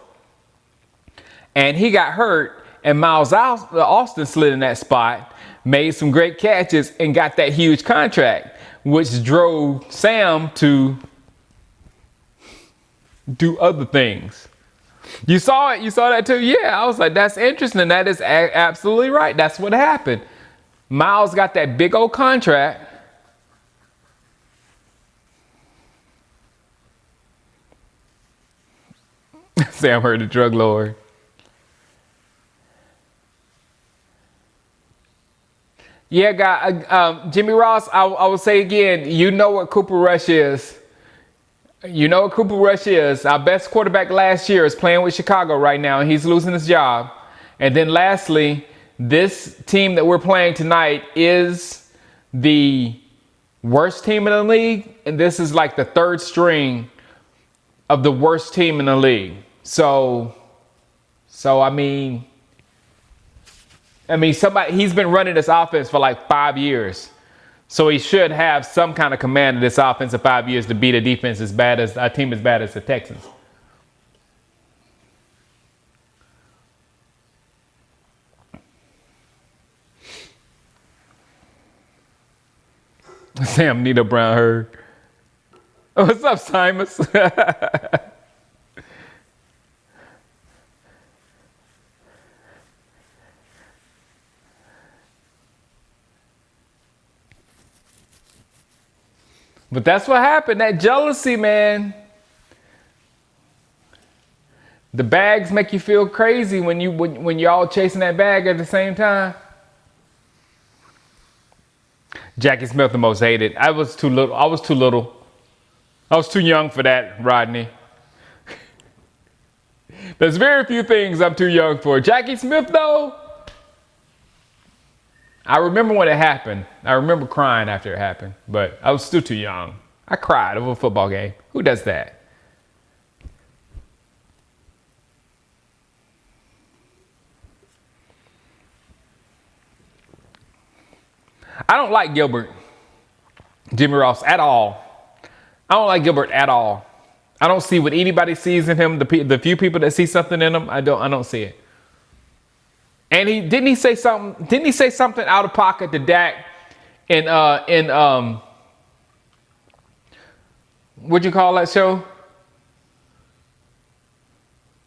and he got hurt, and Miles Austin slid in that spot. Made some great catches and got that huge contract, which drove Sam to do other things. You saw it? You saw that too? Yeah, I was like, that's interesting. That is absolutely right. That's what happened. Miles got that big old contract. Sam heard the drug lord. Yeah, guy, Jimmy Ross, I will say again, you know what Cooper Rush is. You know what Cooper Rush is. Our best quarterback last year is playing with Chicago right now, and he's losing his job. And then lastly, this team that we're playing tonight is the worst team in the league, and this is like the third string of the worst team in the league. So I mean, he's been running this offense for like 5 years. So he should have some kind of command of this offense in 5 years to beat a defense as bad as a team as bad as the Texans. Sam Nito Brown heard. Oh, what's up, Simus? But that's what happened. That jealousy, man. The bags make you feel crazy when you're all chasing that bag at the same time. Jackie Smith the most hated. I was too little. I was too young for that, Rodney. There's very few things I'm too young for. Jackie Smith, though, I remember when it happened. I remember crying after it happened, but I was still too young. I cried over a football game. Who does that? I don't like Gilbert, Jimmy Ross, at all. I don't like Gilbert at all. I don't see what anybody sees in him. The few people that see something in him, I don't see it. And didn't he say something out of pocket to Dak in what'd you call that show?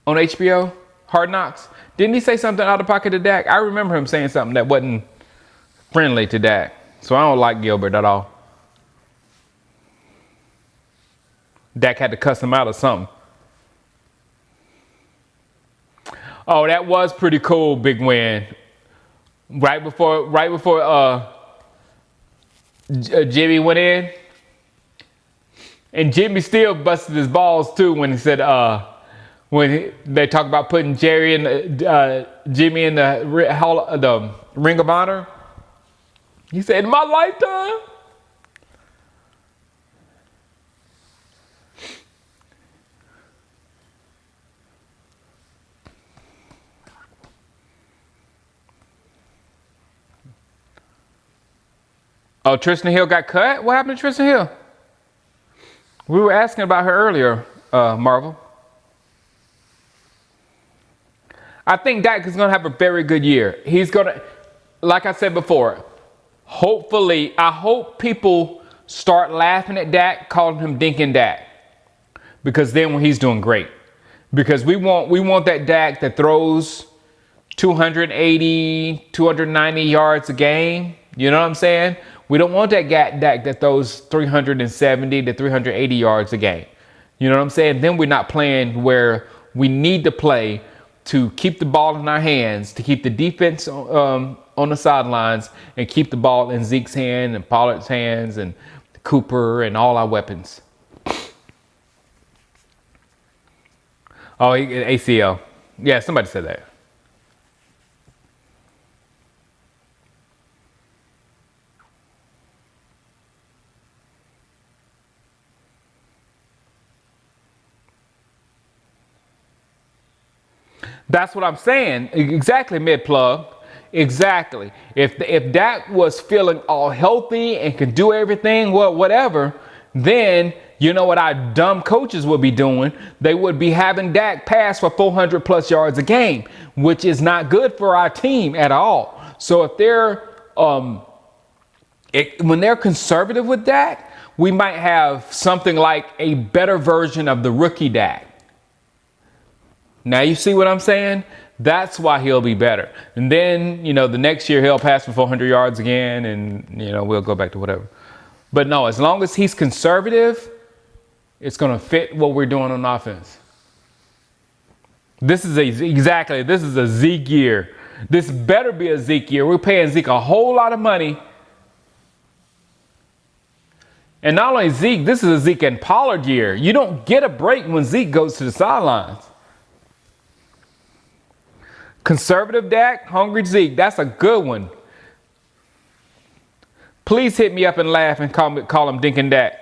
On HBO? Hard Knocks? Didn't he say something out of pocket to Dak? I remember him saying something that wasn't friendly to Dak. So I don't like Gilbert at all. Dak had to cuss him out or something. Oh, that was pretty cool, big win. Right before Jimmy went in. And Jimmy still busted his balls too when he said they talked about putting Jerry and Jimmy in the Ring of Honor. He said, "In my lifetime." Oh, Tristan Hill got cut? What happened to Tristan Hill? We were asking about her earlier, Marvel. I think Dak is going to have a very good year. He's going to, like I said before, hopefully, I hope people start laughing at Dak, calling him Dinkin' Dak. Because then when he's doing great. Because we want that Dak that throws 280, 290 yards a game. You know what I'm saying? We don't want that Dak that throws 370 to 380 yards a game. You know what I'm saying? Then we're not playing where we need to play to keep the ball in our hands, to keep the defense on the sidelines and keep the ball in Zeke's hand and Pollard's hands and Cooper and all our weapons. Oh, ACL. Yeah, somebody said that. That's what I'm saying. Exactly, mid-plug. Exactly. If Dak was feeling all healthy and could do everything, well, whatever, then you know what our dumb coaches would be doing? They would be having Dak pass for 400 plus yards a game, which is not good for our team at all. So if they're when they're conservative with Dak, we might have something like a better version of the rookie Dak. Now you see what I'm saying? That's why he'll be better. And then, you know, the next year he'll pass for 400 yards again and, you know, we'll go back to whatever. But no, as long as he's conservative, it's going to fit what we're doing on offense. This is a Zeke year. This better be a Zeke year. We're paying Zeke a whole lot of money. And not only Zeke, this is a Zeke and Pollard year. You don't get a break when Zeke goes to the sidelines. Conservative Dak, hungry Zeke. That's a good one. Please hit me up and laugh and call him Dinkin' Dak.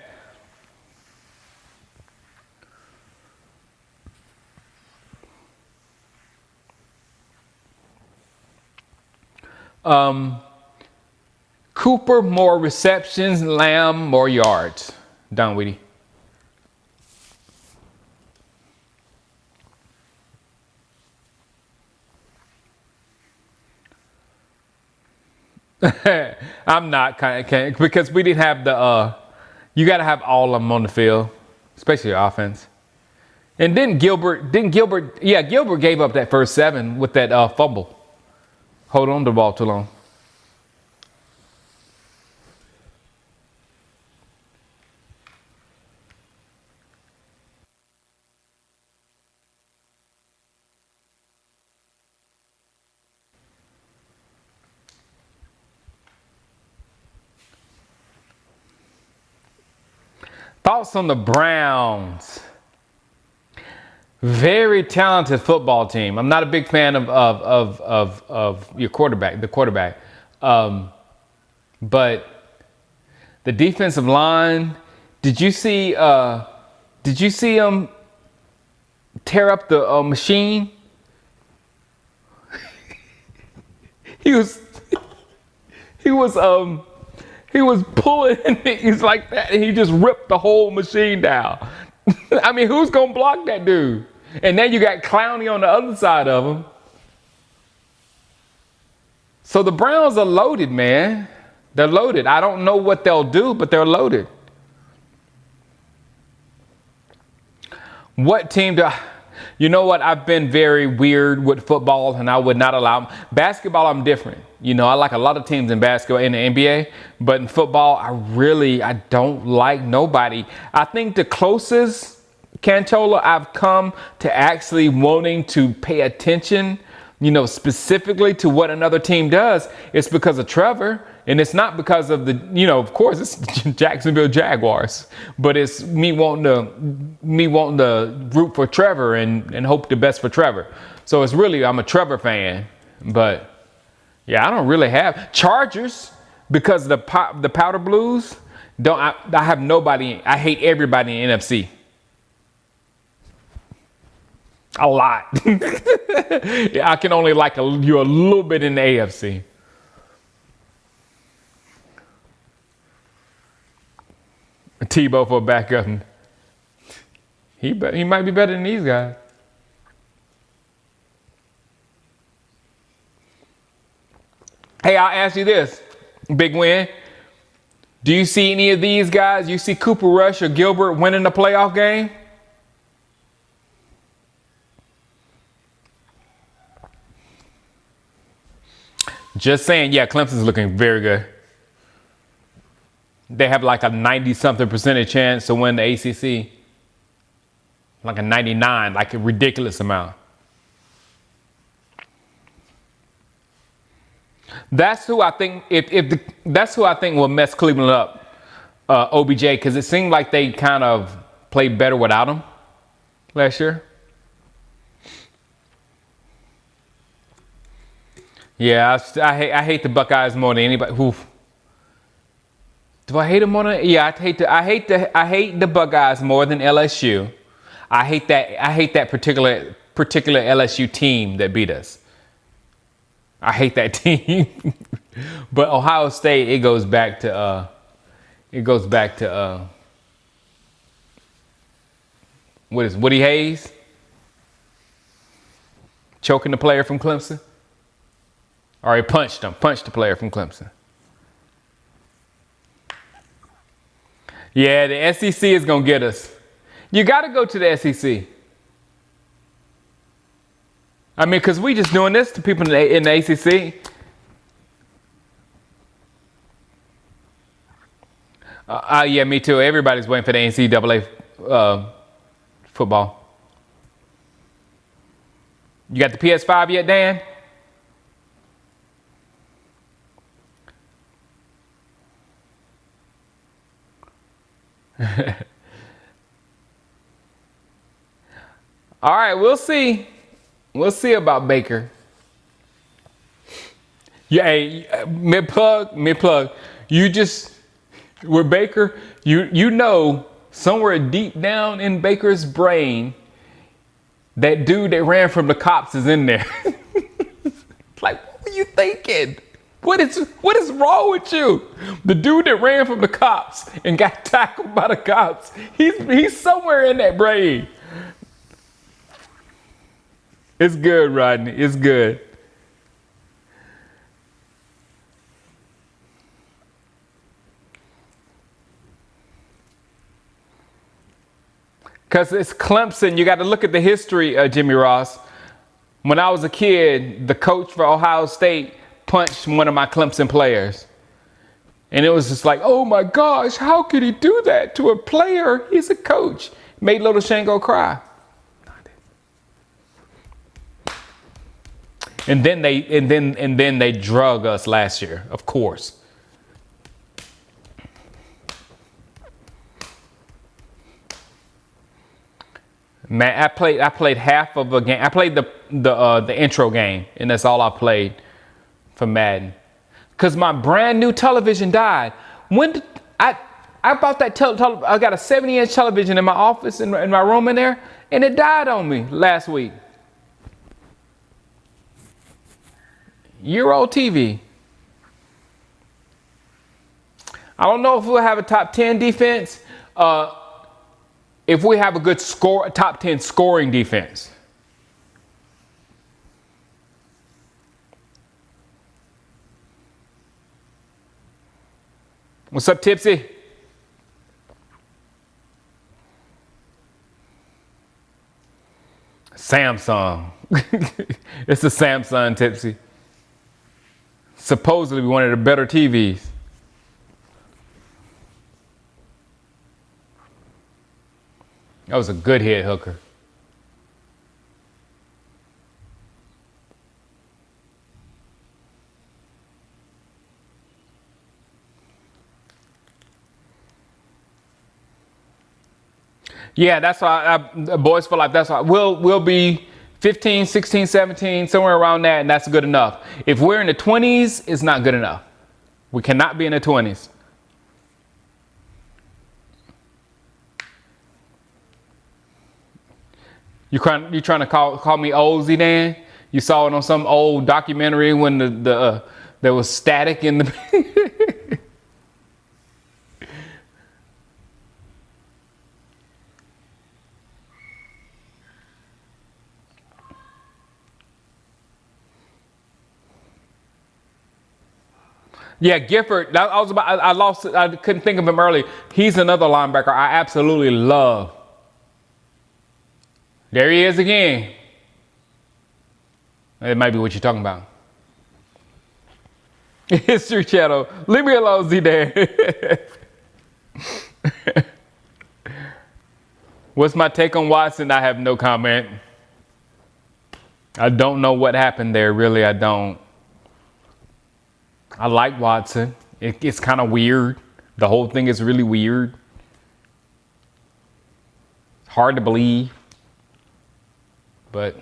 Cooper, more receptions. Lamb, more yards. Don Weedy. I'm not because we didn't have the you got to have all of them on the field, especially your offense. And then Gilbert gave up that first 7 with that fumble. Hold on to the ball too long. Thoughts on the Browns? Very talented football team. I'm not a big fan of your quarterback, the quarterback. But the defensive line, did you see him tear up the machine? He was pulling he's like that, and he just ripped the whole machine down. I mean, who's gonna block that dude? And then you got Clowney on the other side of him. So the Browns are loaded, man. They're loaded. I don't know what they'll do, but they're loaded. What team do you know what? I've been very weird with football, and I would not allow basketball. I'm different. You know, I like a lot of teams in basketball in the NBA, but in football, I don't like nobody. I think the closest, Cantola, I've come to actually wanting to pay attention, you know, specifically to what another team does, is because of Trevor. And it's not because of the, you know, of course it's Jacksonville Jaguars, but it's me wanting to root for Trevor and hope the best for Trevor. So it's really, I'm a Trevor fan, but yeah, I don't really have Chargers because the Powder Blues. I have nobody. I hate everybody in NFC. A lot. Yeah, I can only like you a little bit in the AFC. Tebow for a backup. He might be better than these guys. Hey, I'll ask you this, Big Win. Do you see any of these guys? You see Cooper Rush or Gilbert winning the playoff game? Just saying, yeah, Clemson's looking very good. They have like a 90-something% chance to win the ACC. Like a 99, like a ridiculous amount. That's who I think. That's who I think will mess Cleveland up, OBJ, because it seemed like they kind of played better without him last year. Yeah, I hate the Buckeyes more than anybody. Oof. Do I hate them more than? Yeah, I hate the Buckeyes more than LSU. I hate that particular LSU team that beat us. I hate that team. But Ohio State, it goes back to what is Woody Hayes choking the player from Clemson? Or he punched the player from Clemson. Yeah, the SEC is going to get us. You got to go to the SEC. I mean, because we just doing this to people in the ACC. Yeah, me too. Everybody's waiting for the NCAA football. You got the PS5 yet, Dan? All right, we'll see. We'll see about Baker. Yeah, hey, mid plug. You just with Baker, you know somewhere deep down in Baker's brain, that dude that ran from the cops is in there. Like, what were you thinking? What is wrong with you? The dude that ran from the cops and got tackled by the cops, he's somewhere in that brain. It's good, Rodney. It's good. Because it's Clemson. You got to look at the history, Jimmy Ross. When I was a kid, the coach for Ohio State punched one of my Clemson players. And it was just like, oh my gosh, how could he do that to a player? He's a coach. Made little Shango cry. And then they drug us last year, of course. Man, I played half of a game. I played the intro game, and that's all I played for Madden. Cause my brand new television died. When did I bought that I got a 70-inch television in my office in my room in there, and it died on me last week. Year-old TV. I don't know if we'll have a top 10 defense. If we have a good a top 10 scoring defense. What's up, Tipsy? Samsung. It's a Samsung, Tipsy. Supposedly one of the better TVs. That was a good head hooker. Yeah, that's why Boys for Life. That's why we'll be 15, 16, 17, somewhere around that, and that's good enough. If we're in the 20s, it's not good enough. We cannot be in the 20s. You trying to call me old, Dan? You saw it on some old documentary when there was static in the. Yeah, Gifford. I lost it. I couldn't think of him early. He's another linebacker I absolutely love. There he is again. It might be what you're talking about. History channel. Leave me alone, Zidane. What's my take on Watson? I have no comment. I don't know what happened there. Really, I don't. I like Watson. It's kind of weird. The whole thing is really weird. Hard to believe. But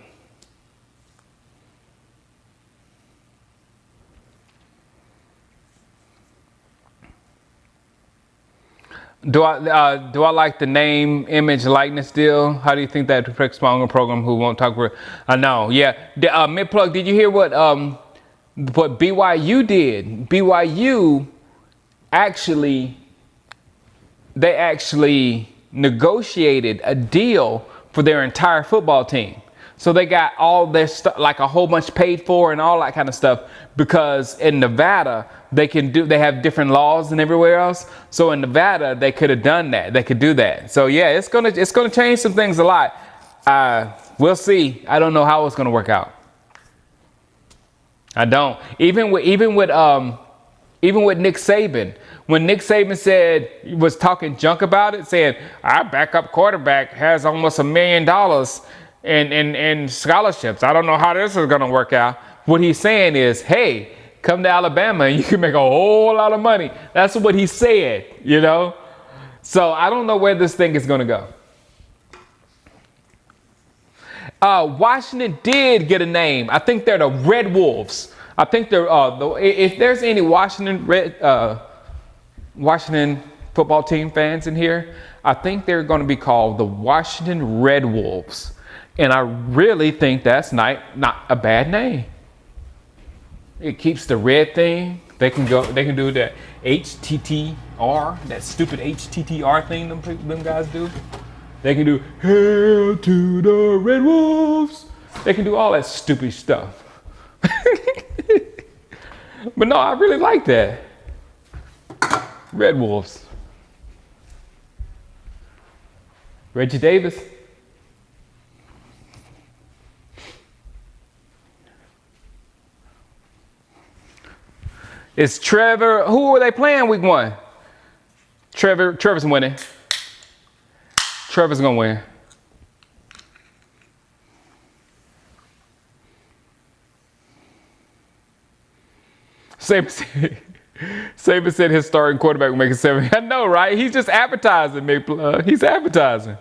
do I like the name, image, likeness deal? How do you think that affects my own program? Who won't talk for? I know. Yeah. Mid plug. Did you hear what BYU did? BYU actually negotiated a deal for their entire football team. So they got all their stuff, like a whole bunch paid for and all that kind of stuff, because in Nevada they have different laws than everywhere else. So in Nevada they could have done that. They could do that. So yeah, it's gonna change some things a lot. We'll see. I don't know how it's gonna work out. I don't. Even with Nick Saban, when Nick Saban was talking junk about it, saying our backup quarterback has almost $1 million in scholarships. I don't know how this is going to work out. What he's saying is, hey, come to Alabama and you can make a whole lot of money. That's what he said, you know. So I don't know where this thing is going to go. Washington did get a name. I think they're the Red Wolves. I think they're if there's any Washington football team fans in here, I think they're going to be called the Washington Red Wolves, and I really think that's not a bad name. It keeps the red thing. They can do that HTTR, that stupid HTTR thing them guys do. They can do Hail to the Red Wolves. They can do all that stupid stuff. But no, I really like that. Red Wolves. Reggie Davis. It's Trevor. Who are they playing week 1? Trevor's winning. Trevor's gonna win. Saban said his starting quarterback will make it 7. I know, right? He's just advertising. He's advertising.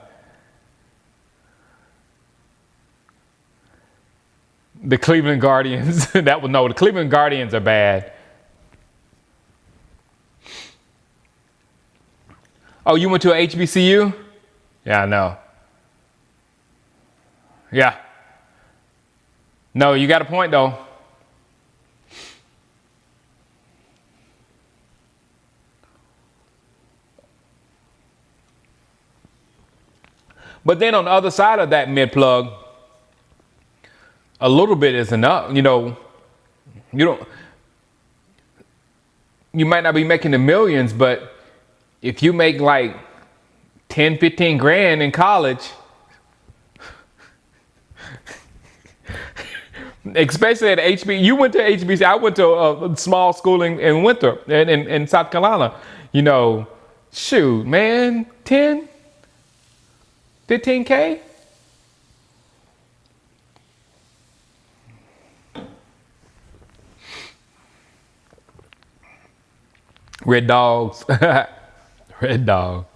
The Cleveland Guardians. The Cleveland Guardians are bad. Oh, you went to a HBCU? Yeah, I know. Yeah. No, you got a point though. But then on the other side of that mid plug, a little bit is enough. You know, you might not be making the millions, but if you make like 10, 15 grand in college, especially at HB, you went to HBC. I went to a small school in Winthrop, in South Carolina. You know, shoot, man, 10, 15K. Red Dogs. Red Dog.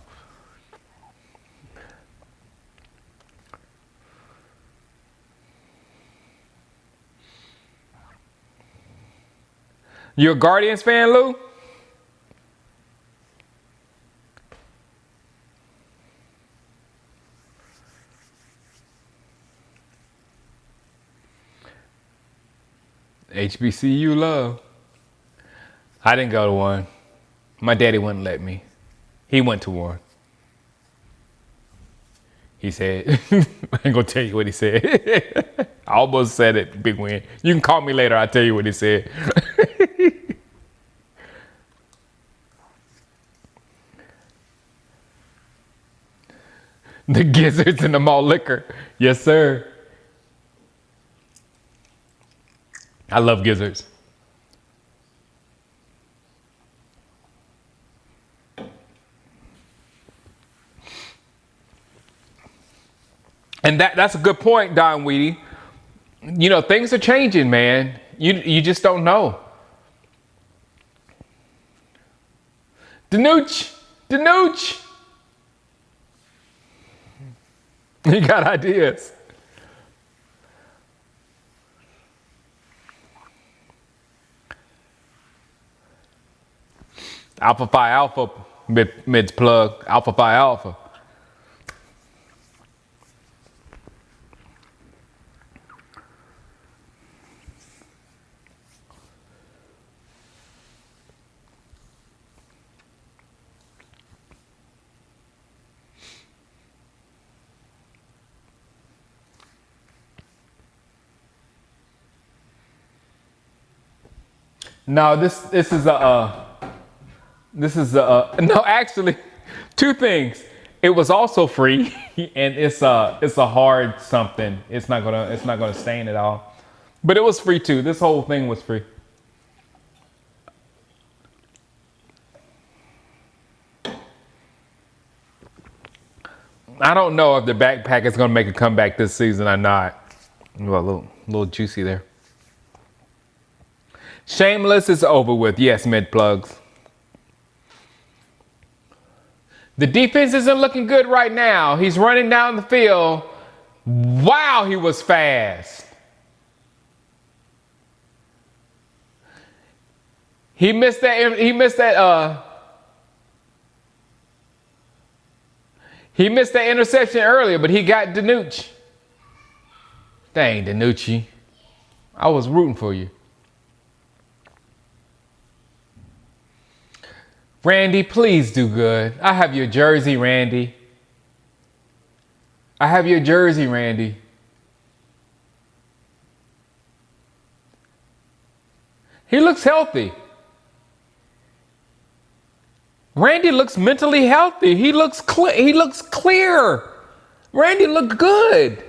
You a Guardians fan, Lou? HBCU love. I didn't go to one. My daddy wouldn't let me. He went to one. He said, I ain't gonna tell you what he said. I almost said it, Big Win. You can call me later, I'll tell you what he said. The gizzards and the malt liquor. Yes, sir. I love gizzards. And that's a good point, Don Weedy. You know, things are changing, man. You just don't know. Danucci. Danucci. You got ideas. Alpha Phi Alpha, mid plug. Alpha Phi Alpha. No, this is no, actually, two things. It was also free, and it's a hard something. It's not gonna stain at all, but it was free too. This whole thing was free. I don't know if the backpack is gonna make a comeback this season or not. Well, a little juicy there. Shameless is over with. Yes, mid plugs. The defense isn't looking good right now. He's running down the field. Wow, he was fast. He missed that interception earlier, but he got Danucci. Dang, Danucci. I was rooting for you. Randy, please do good. I have your jersey, Randy. I have your jersey, Randy. He looks healthy. Randy looks mentally healthy. He looks clear. Randy looked good.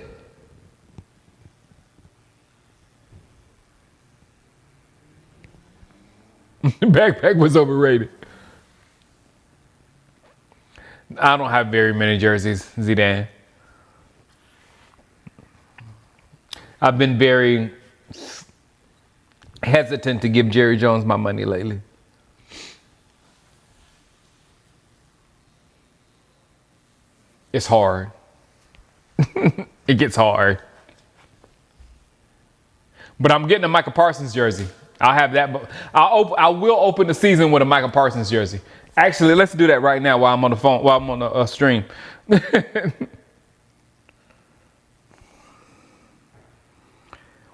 Backpack was overrated. I don't have very many jerseys, Zidane. I've been very hesitant to give Jerry Jones my money lately. It's hard. It gets hard. But I'm getting a Michael Parsons jersey. I'll have that. But I will open the season with a Michael Parsons jersey. Actually, let's do that right now while I'm on the phone, while I'm on the stream.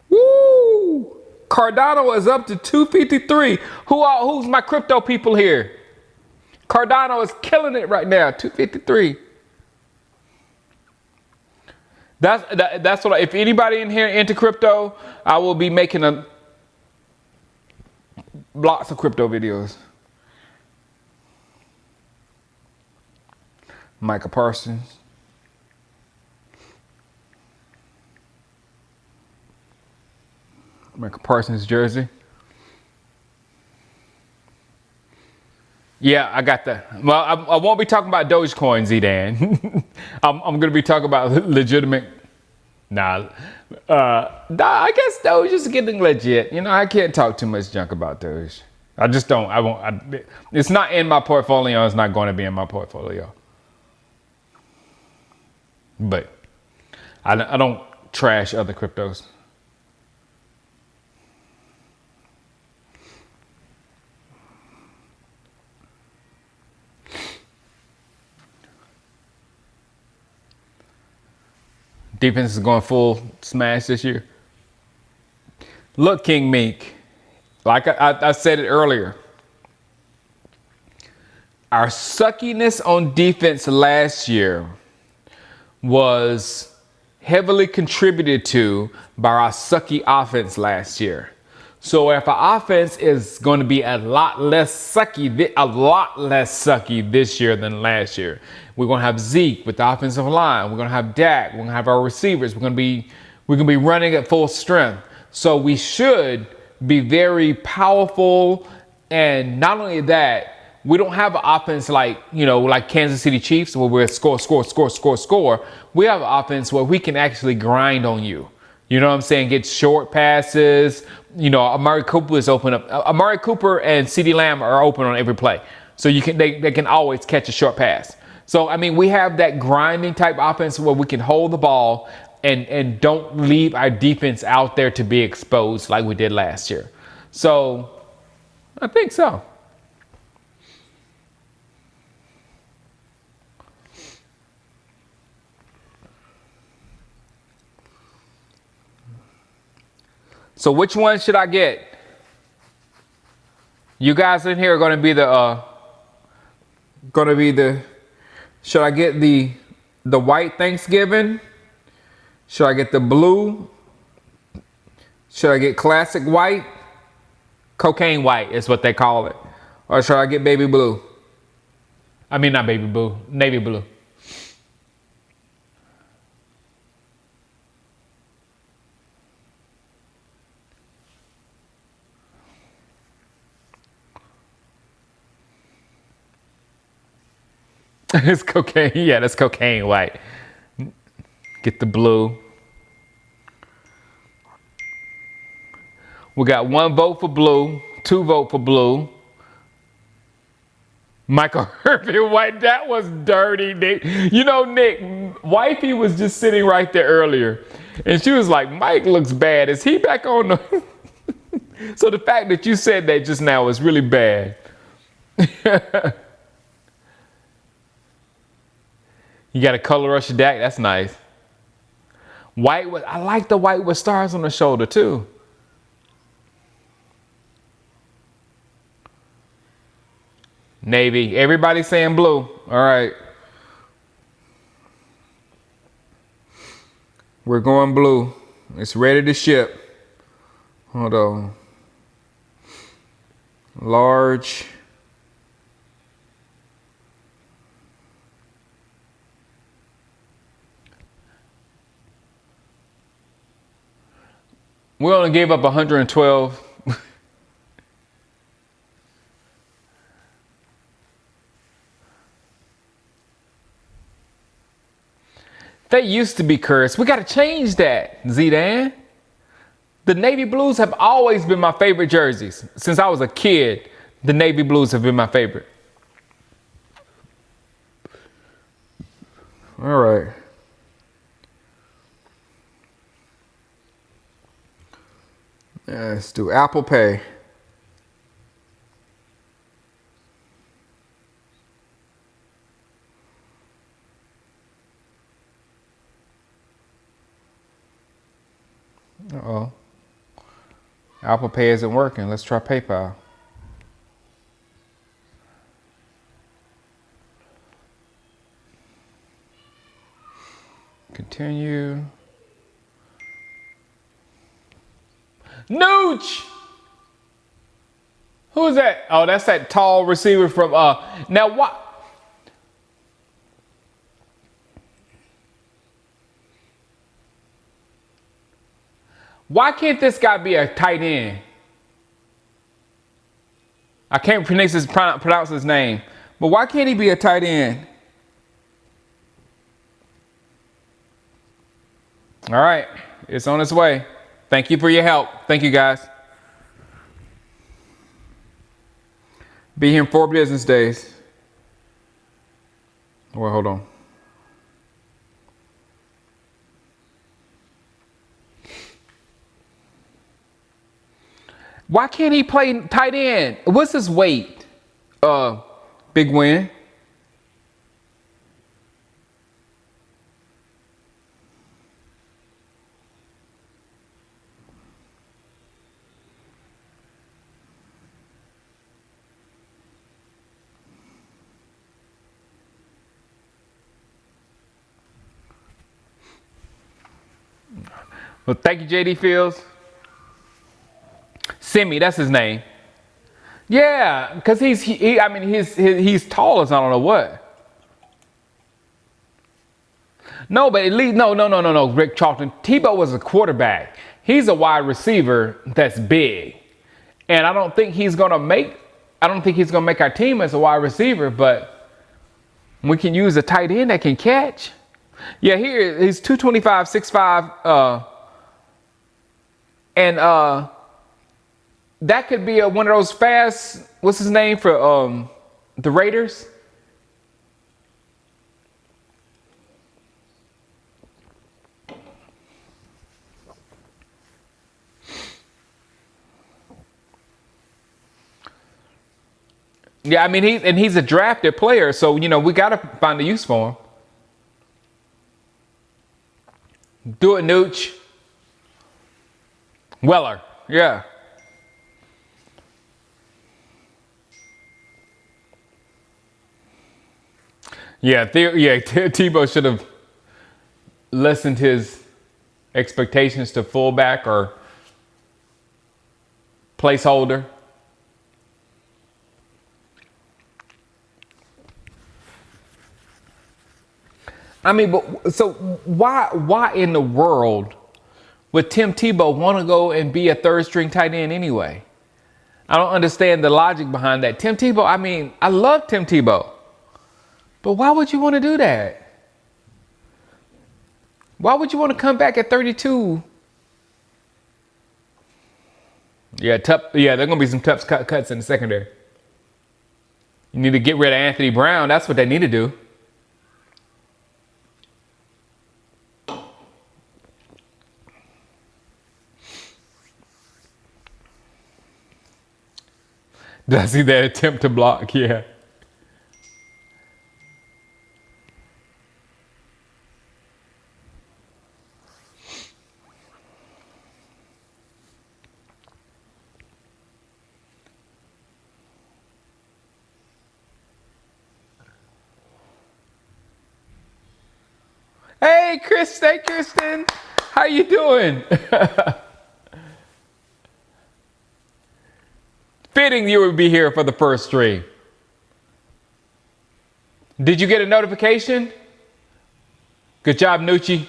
Woo! Cardano is up to 253. Who's my crypto people here? Cardano is killing it right now, 253. That's what. If anybody in here into crypto, I will be making lots of crypto videos. Micah Parsons. Micah Parsons jersey. Yeah, I got that. Well, I won't be talking about Dogecoin, Zidane. I'm going to be talking about legitimate. I guess Doge is getting legit. You know, I can't talk too much junk about Doge. I just don't. I won't. It's not in my portfolio. It's not going to be in my portfolio. But I don't trash other cryptos. Defense is going full smash this year. Look, King Meek, like I said it earlier, our suckiness on defense last year was heavily contributed to by our sucky offense last year. So if our offense is going to be a lot less sucky this year than last year, we're going to have Zeke with the offensive line. We're going to have Dak. We're going to have our receivers. We're going to be running at full strength. So we should be very powerful. And not only that, we don't have an offense like Kansas City Chiefs where we're score. We have an offense where we can actually grind on you. You know what I'm saying? Get short passes. You know, Amari Cooper is open up. Amari Cooper and CeeDee Lamb are open on every play. So they can always catch a short pass. So, I mean, we have that grinding type offense where we can hold the ball and don't leave our defense out there to be exposed like we did last year. So, I think so. So which one should I get? You guys in here are going to be should I get the white Thanksgiving? Should I get the blue? Should I get classic white? Cocaine white is what they call it. Or should I get baby blue? I mean, not baby blue, navy blue. It's cocaine. Yeah, that's cocaine white. Get the blue. We got 1 vote for blue, 2 vote for blue. Michael Irvin White, that was dirty, Nick. You know, Nick, wifey was just sitting right there earlier, and she was like, Mike looks bad. Is he back on the... So the fact that you said that just now is really bad. You got a color rush Dak. That's nice. White with, I like the white with stars on the shoulder too. Navy. Everybody saying blue. All right. We're going blue. It's ready to ship. Hold on. Large. We only gave up 112. They used to be cursed. We got to change that, Zidane. The navy blues have always been my favorite jerseys. Since I was a kid, the navy blues have been my favorite. All right. Let's do Apple Pay. Uh-oh. Apple Pay isn't working. Let's try PayPal. Continue. Nooch! Who is that? Oh, that's that tall receiver from now what? Why can't this guy be a tight end? I can't pronounce his name, but why can't he be a tight end? All right, it's on its way. Thank you for your help. Thank you, guys. Be here in 4 business days. Well, hold on. Why can't he play tight end? What's his weight? Big win. Well, thank you, JD Fields. Simi, that's his name. Yeah, because he's tall as I don't know what. No, but at least no. Rick Charlton. Tebow was a quarterback. He's a wide receiver that's big, and I don't think he's gonna make our team as a wide receiver. But we can use a tight end that can catch. Yeah, here he's 225, 6'5", and that could be one of those fast. What's his name for The Raiders? Yeah, I mean, he's a drafted player, so, we got to find a use for him. Do it, Nooch. Weller, yeah. Yeah, Tebow should have lessened his expectations to fullback or placeholder. I mean, but so why in the world would Tim Tebow want to go and be a third string tight end anyway? I don't understand the logic behind that. Tim Tebow, I mean, I love Tim Tebow, but why would you want to do that? Why would you want to come back at 32? Yeah, there are going to be some tough cuts in the secondary. You need to get rid of Anthony Brown. That's what they need to do. Did I see that attempt to block? Yeah. Hey, Kristen. How you doing? Fitting you would be here for the first stream. Did you get a notification? Good job, Nucci.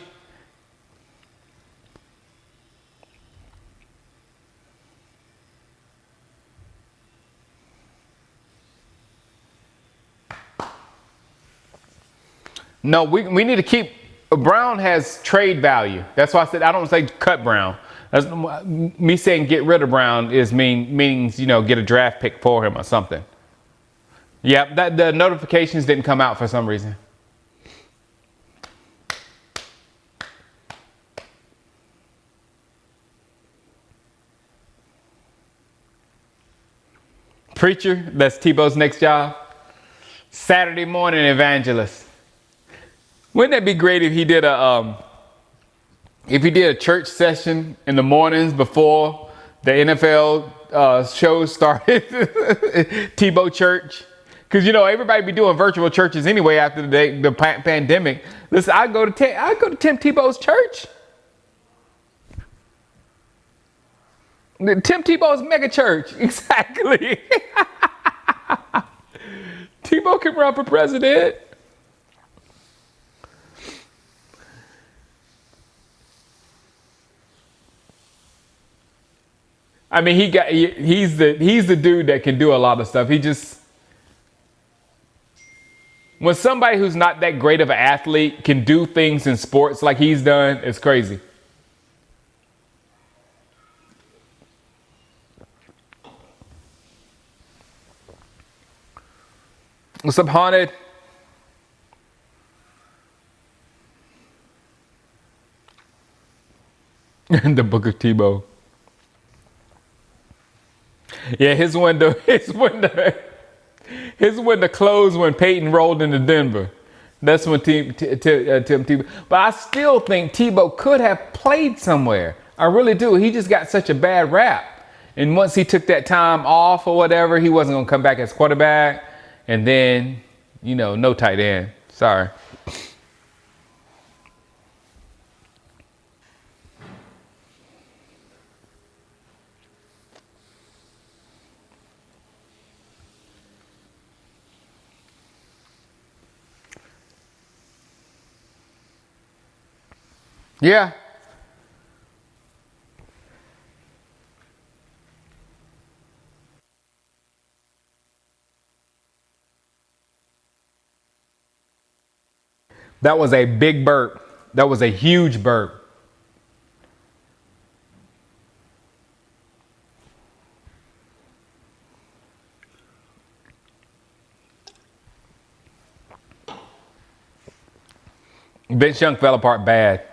No, we need to keep. Brown has trade value. That's why I said I don't say cut Brown. That's, me saying get rid of Brown means get a draft pick for him or something. Yeah, the notifications didn't come out for some reason. Preacher, that's Tebow's next job. Saturday morning evangelist. Wouldn't that be great if he did a church session in the mornings before the NFL shows started? Tebow Church. Because everybody be doing virtual churches anyway after the pandemic. Listen, I go to Tim Tebow's church. Tim Tebow's mega church, exactly. Tebow can run for president. I mean, he's the dude that can do a lot of stuff. When somebody who's not that great of an athlete can do things in sports like he's done, it's crazy. What's up, Haunted? The Book of Tebow. Yeah, his window closed when Peyton rolled into Denver. That's when Tim Tebow. But I still think Tebow could have played somewhere. I really do. He just got such a bad rap. And once he took that time off or whatever, he wasn't going to come back as quarterback. And then, no tight end. Sorry. Yeah. That was a big burp. That was a huge burp. Vince Young fell apart bad.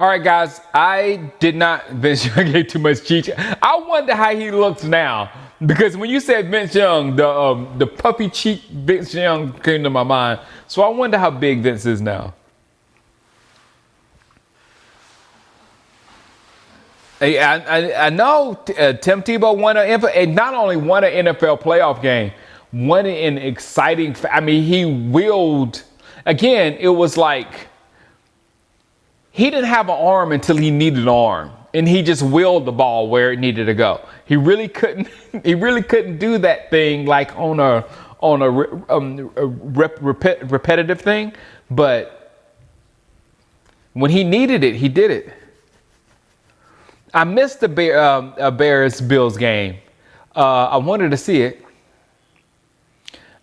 All right, guys, I did not, Vince Young gave too much cheat. I wonder how he looks now. Because when you said Vince Young, the puffy cheek Vince Young came to my mind. So I wonder how big Vince is now. Hey, I know Tim Tebow not only won an NFL playoff game, won an exciting, I mean, he willed, again, it was like, he didn't have an arm until he needed an arm, and he just willed the ball where it needed to go. He really couldn't. He really couldn't do that thing like on a repetitive thing. But when he needed it, he did it. I missed the Bears Bills game. I wanted to see it.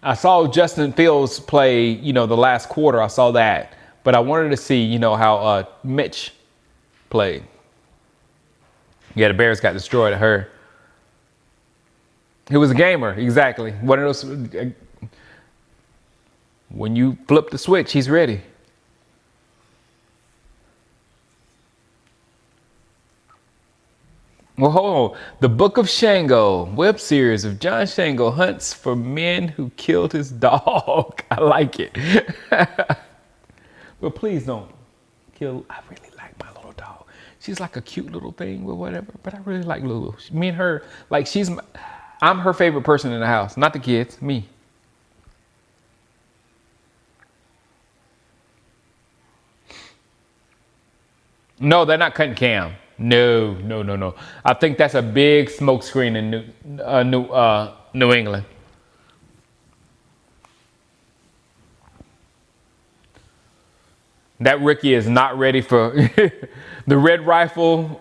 I saw Justin Fields play. The last quarter. I saw that. But I wanted to see, how Mitch played. Yeah, the Bears got destroyed. I heard. He was a gamer, exactly. One of those. When you flip the switch, he's ready. Well, hold on. The Book of Shango, web series of John Shango hunts for men who killed his dog. I like it. But please don't kill. I really like my little dog. She's like a cute little thing or whatever, but I really like Lulu. Me and her, like I'm her favorite person in the house. Not the kids, me. No, they're not cutting Cam. No. I think that's a big smoke screen in New England. That rookie is not ready for the red rifle.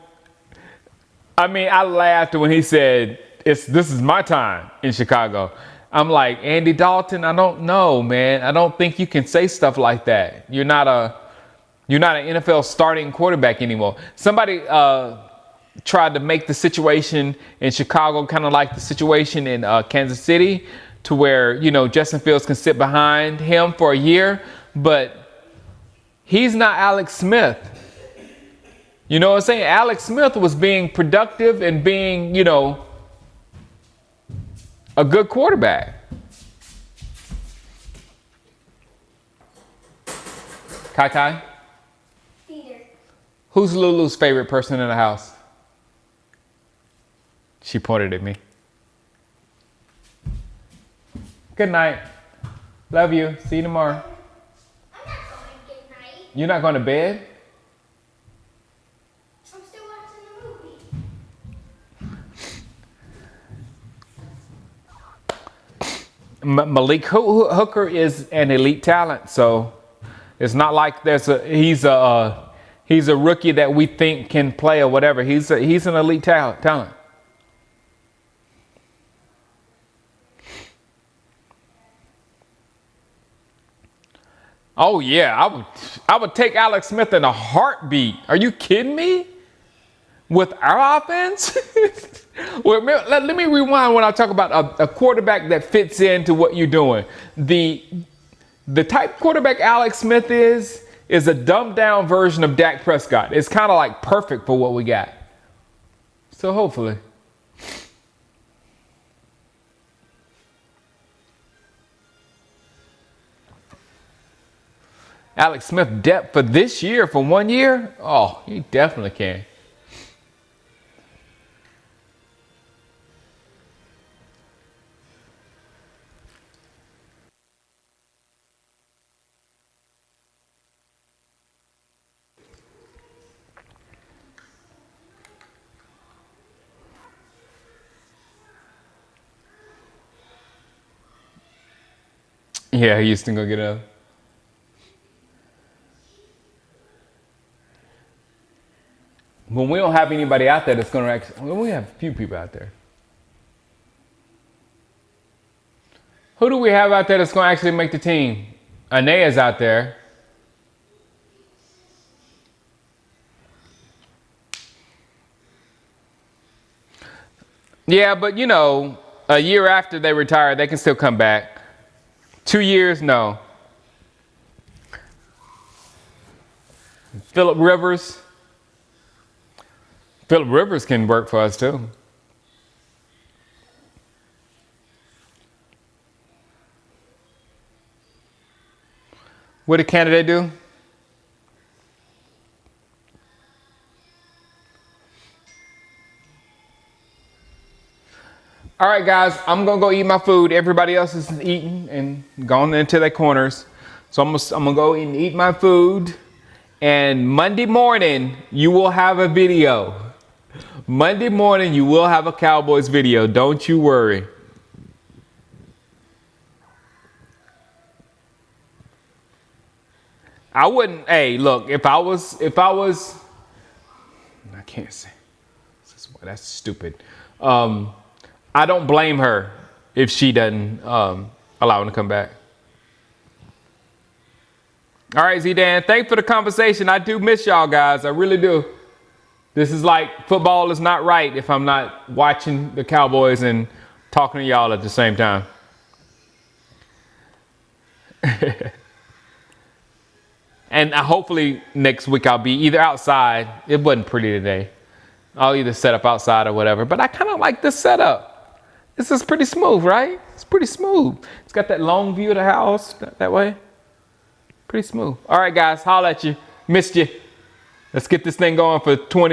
I mean, I laughed when he said, this is my time in Chicago. I'm like, Andy Dalton, I don't know, man. I don't think you can say stuff like that. You're not an NFL starting quarterback anymore. Somebody tried to make the situation in Chicago kind of like the situation in Kansas City, to where, Justin Fields can sit behind him for a year, but he's not Alex Smith. You know what I'm saying? Alex Smith was being productive and being, a good quarterback. Kai? Peter. Who's Lulu's favorite person in the house? She pointed at me. Good night. Love you. See you tomorrow. You're not going to bed? I'm still watching the movie. Malik Hooker is an elite talent, so it's not like he's a rookie that we think can play or whatever. He's an elite talent. Oh yeah, I would take Alex Smith in a heartbeat. Are you kidding me? With our offense? Well, let me rewind when I talk about a quarterback that fits into what you're doing. The type quarterback Alex Smith is a dumbed down version of Dak Prescott. It's kind of like perfect for what we got. So hopefully. Alex Smith depth for this year, for 1 year? Oh, he definitely can. Yeah, Houston gonna get up. When we don't have anybody out there that's gonna actually, well, we have a few people out there. Who do we have out there that's gonna actually make the team? Anea's out there. Yeah, but you know, a year after they retire, they can still come back. 2 years, no. Phillip Rivers. Phillip Rivers can work for us too. What did Canada do? All right, guys, I'm gonna go eat my food. Everybody else is eating and gone into their corners. So I'm gonna go and eat my food. And Monday morning, you will have a video. Monday morning, you will have a Cowboys video. Don't you worry. I wouldn't, hey, look, if I was, I can't say, that's stupid. I don't blame her if she doesn't allow him to come back. All right, Z-Dan, thanks for the conversation. I do miss y'all, guys. I really do. This is like football is not right if I'm not watching the Cowboys and talking to y'all at the same time. And hopefully next week I'll be either outside. It wasn't pretty today. I'll either set up outside or whatever. But I kind of like this setup. This is pretty smooth, right? It's pretty smooth. It's got that long view of the house that way. Pretty smooth. All right, guys. Holla at you. Missed you. Let's get this thing going for 20.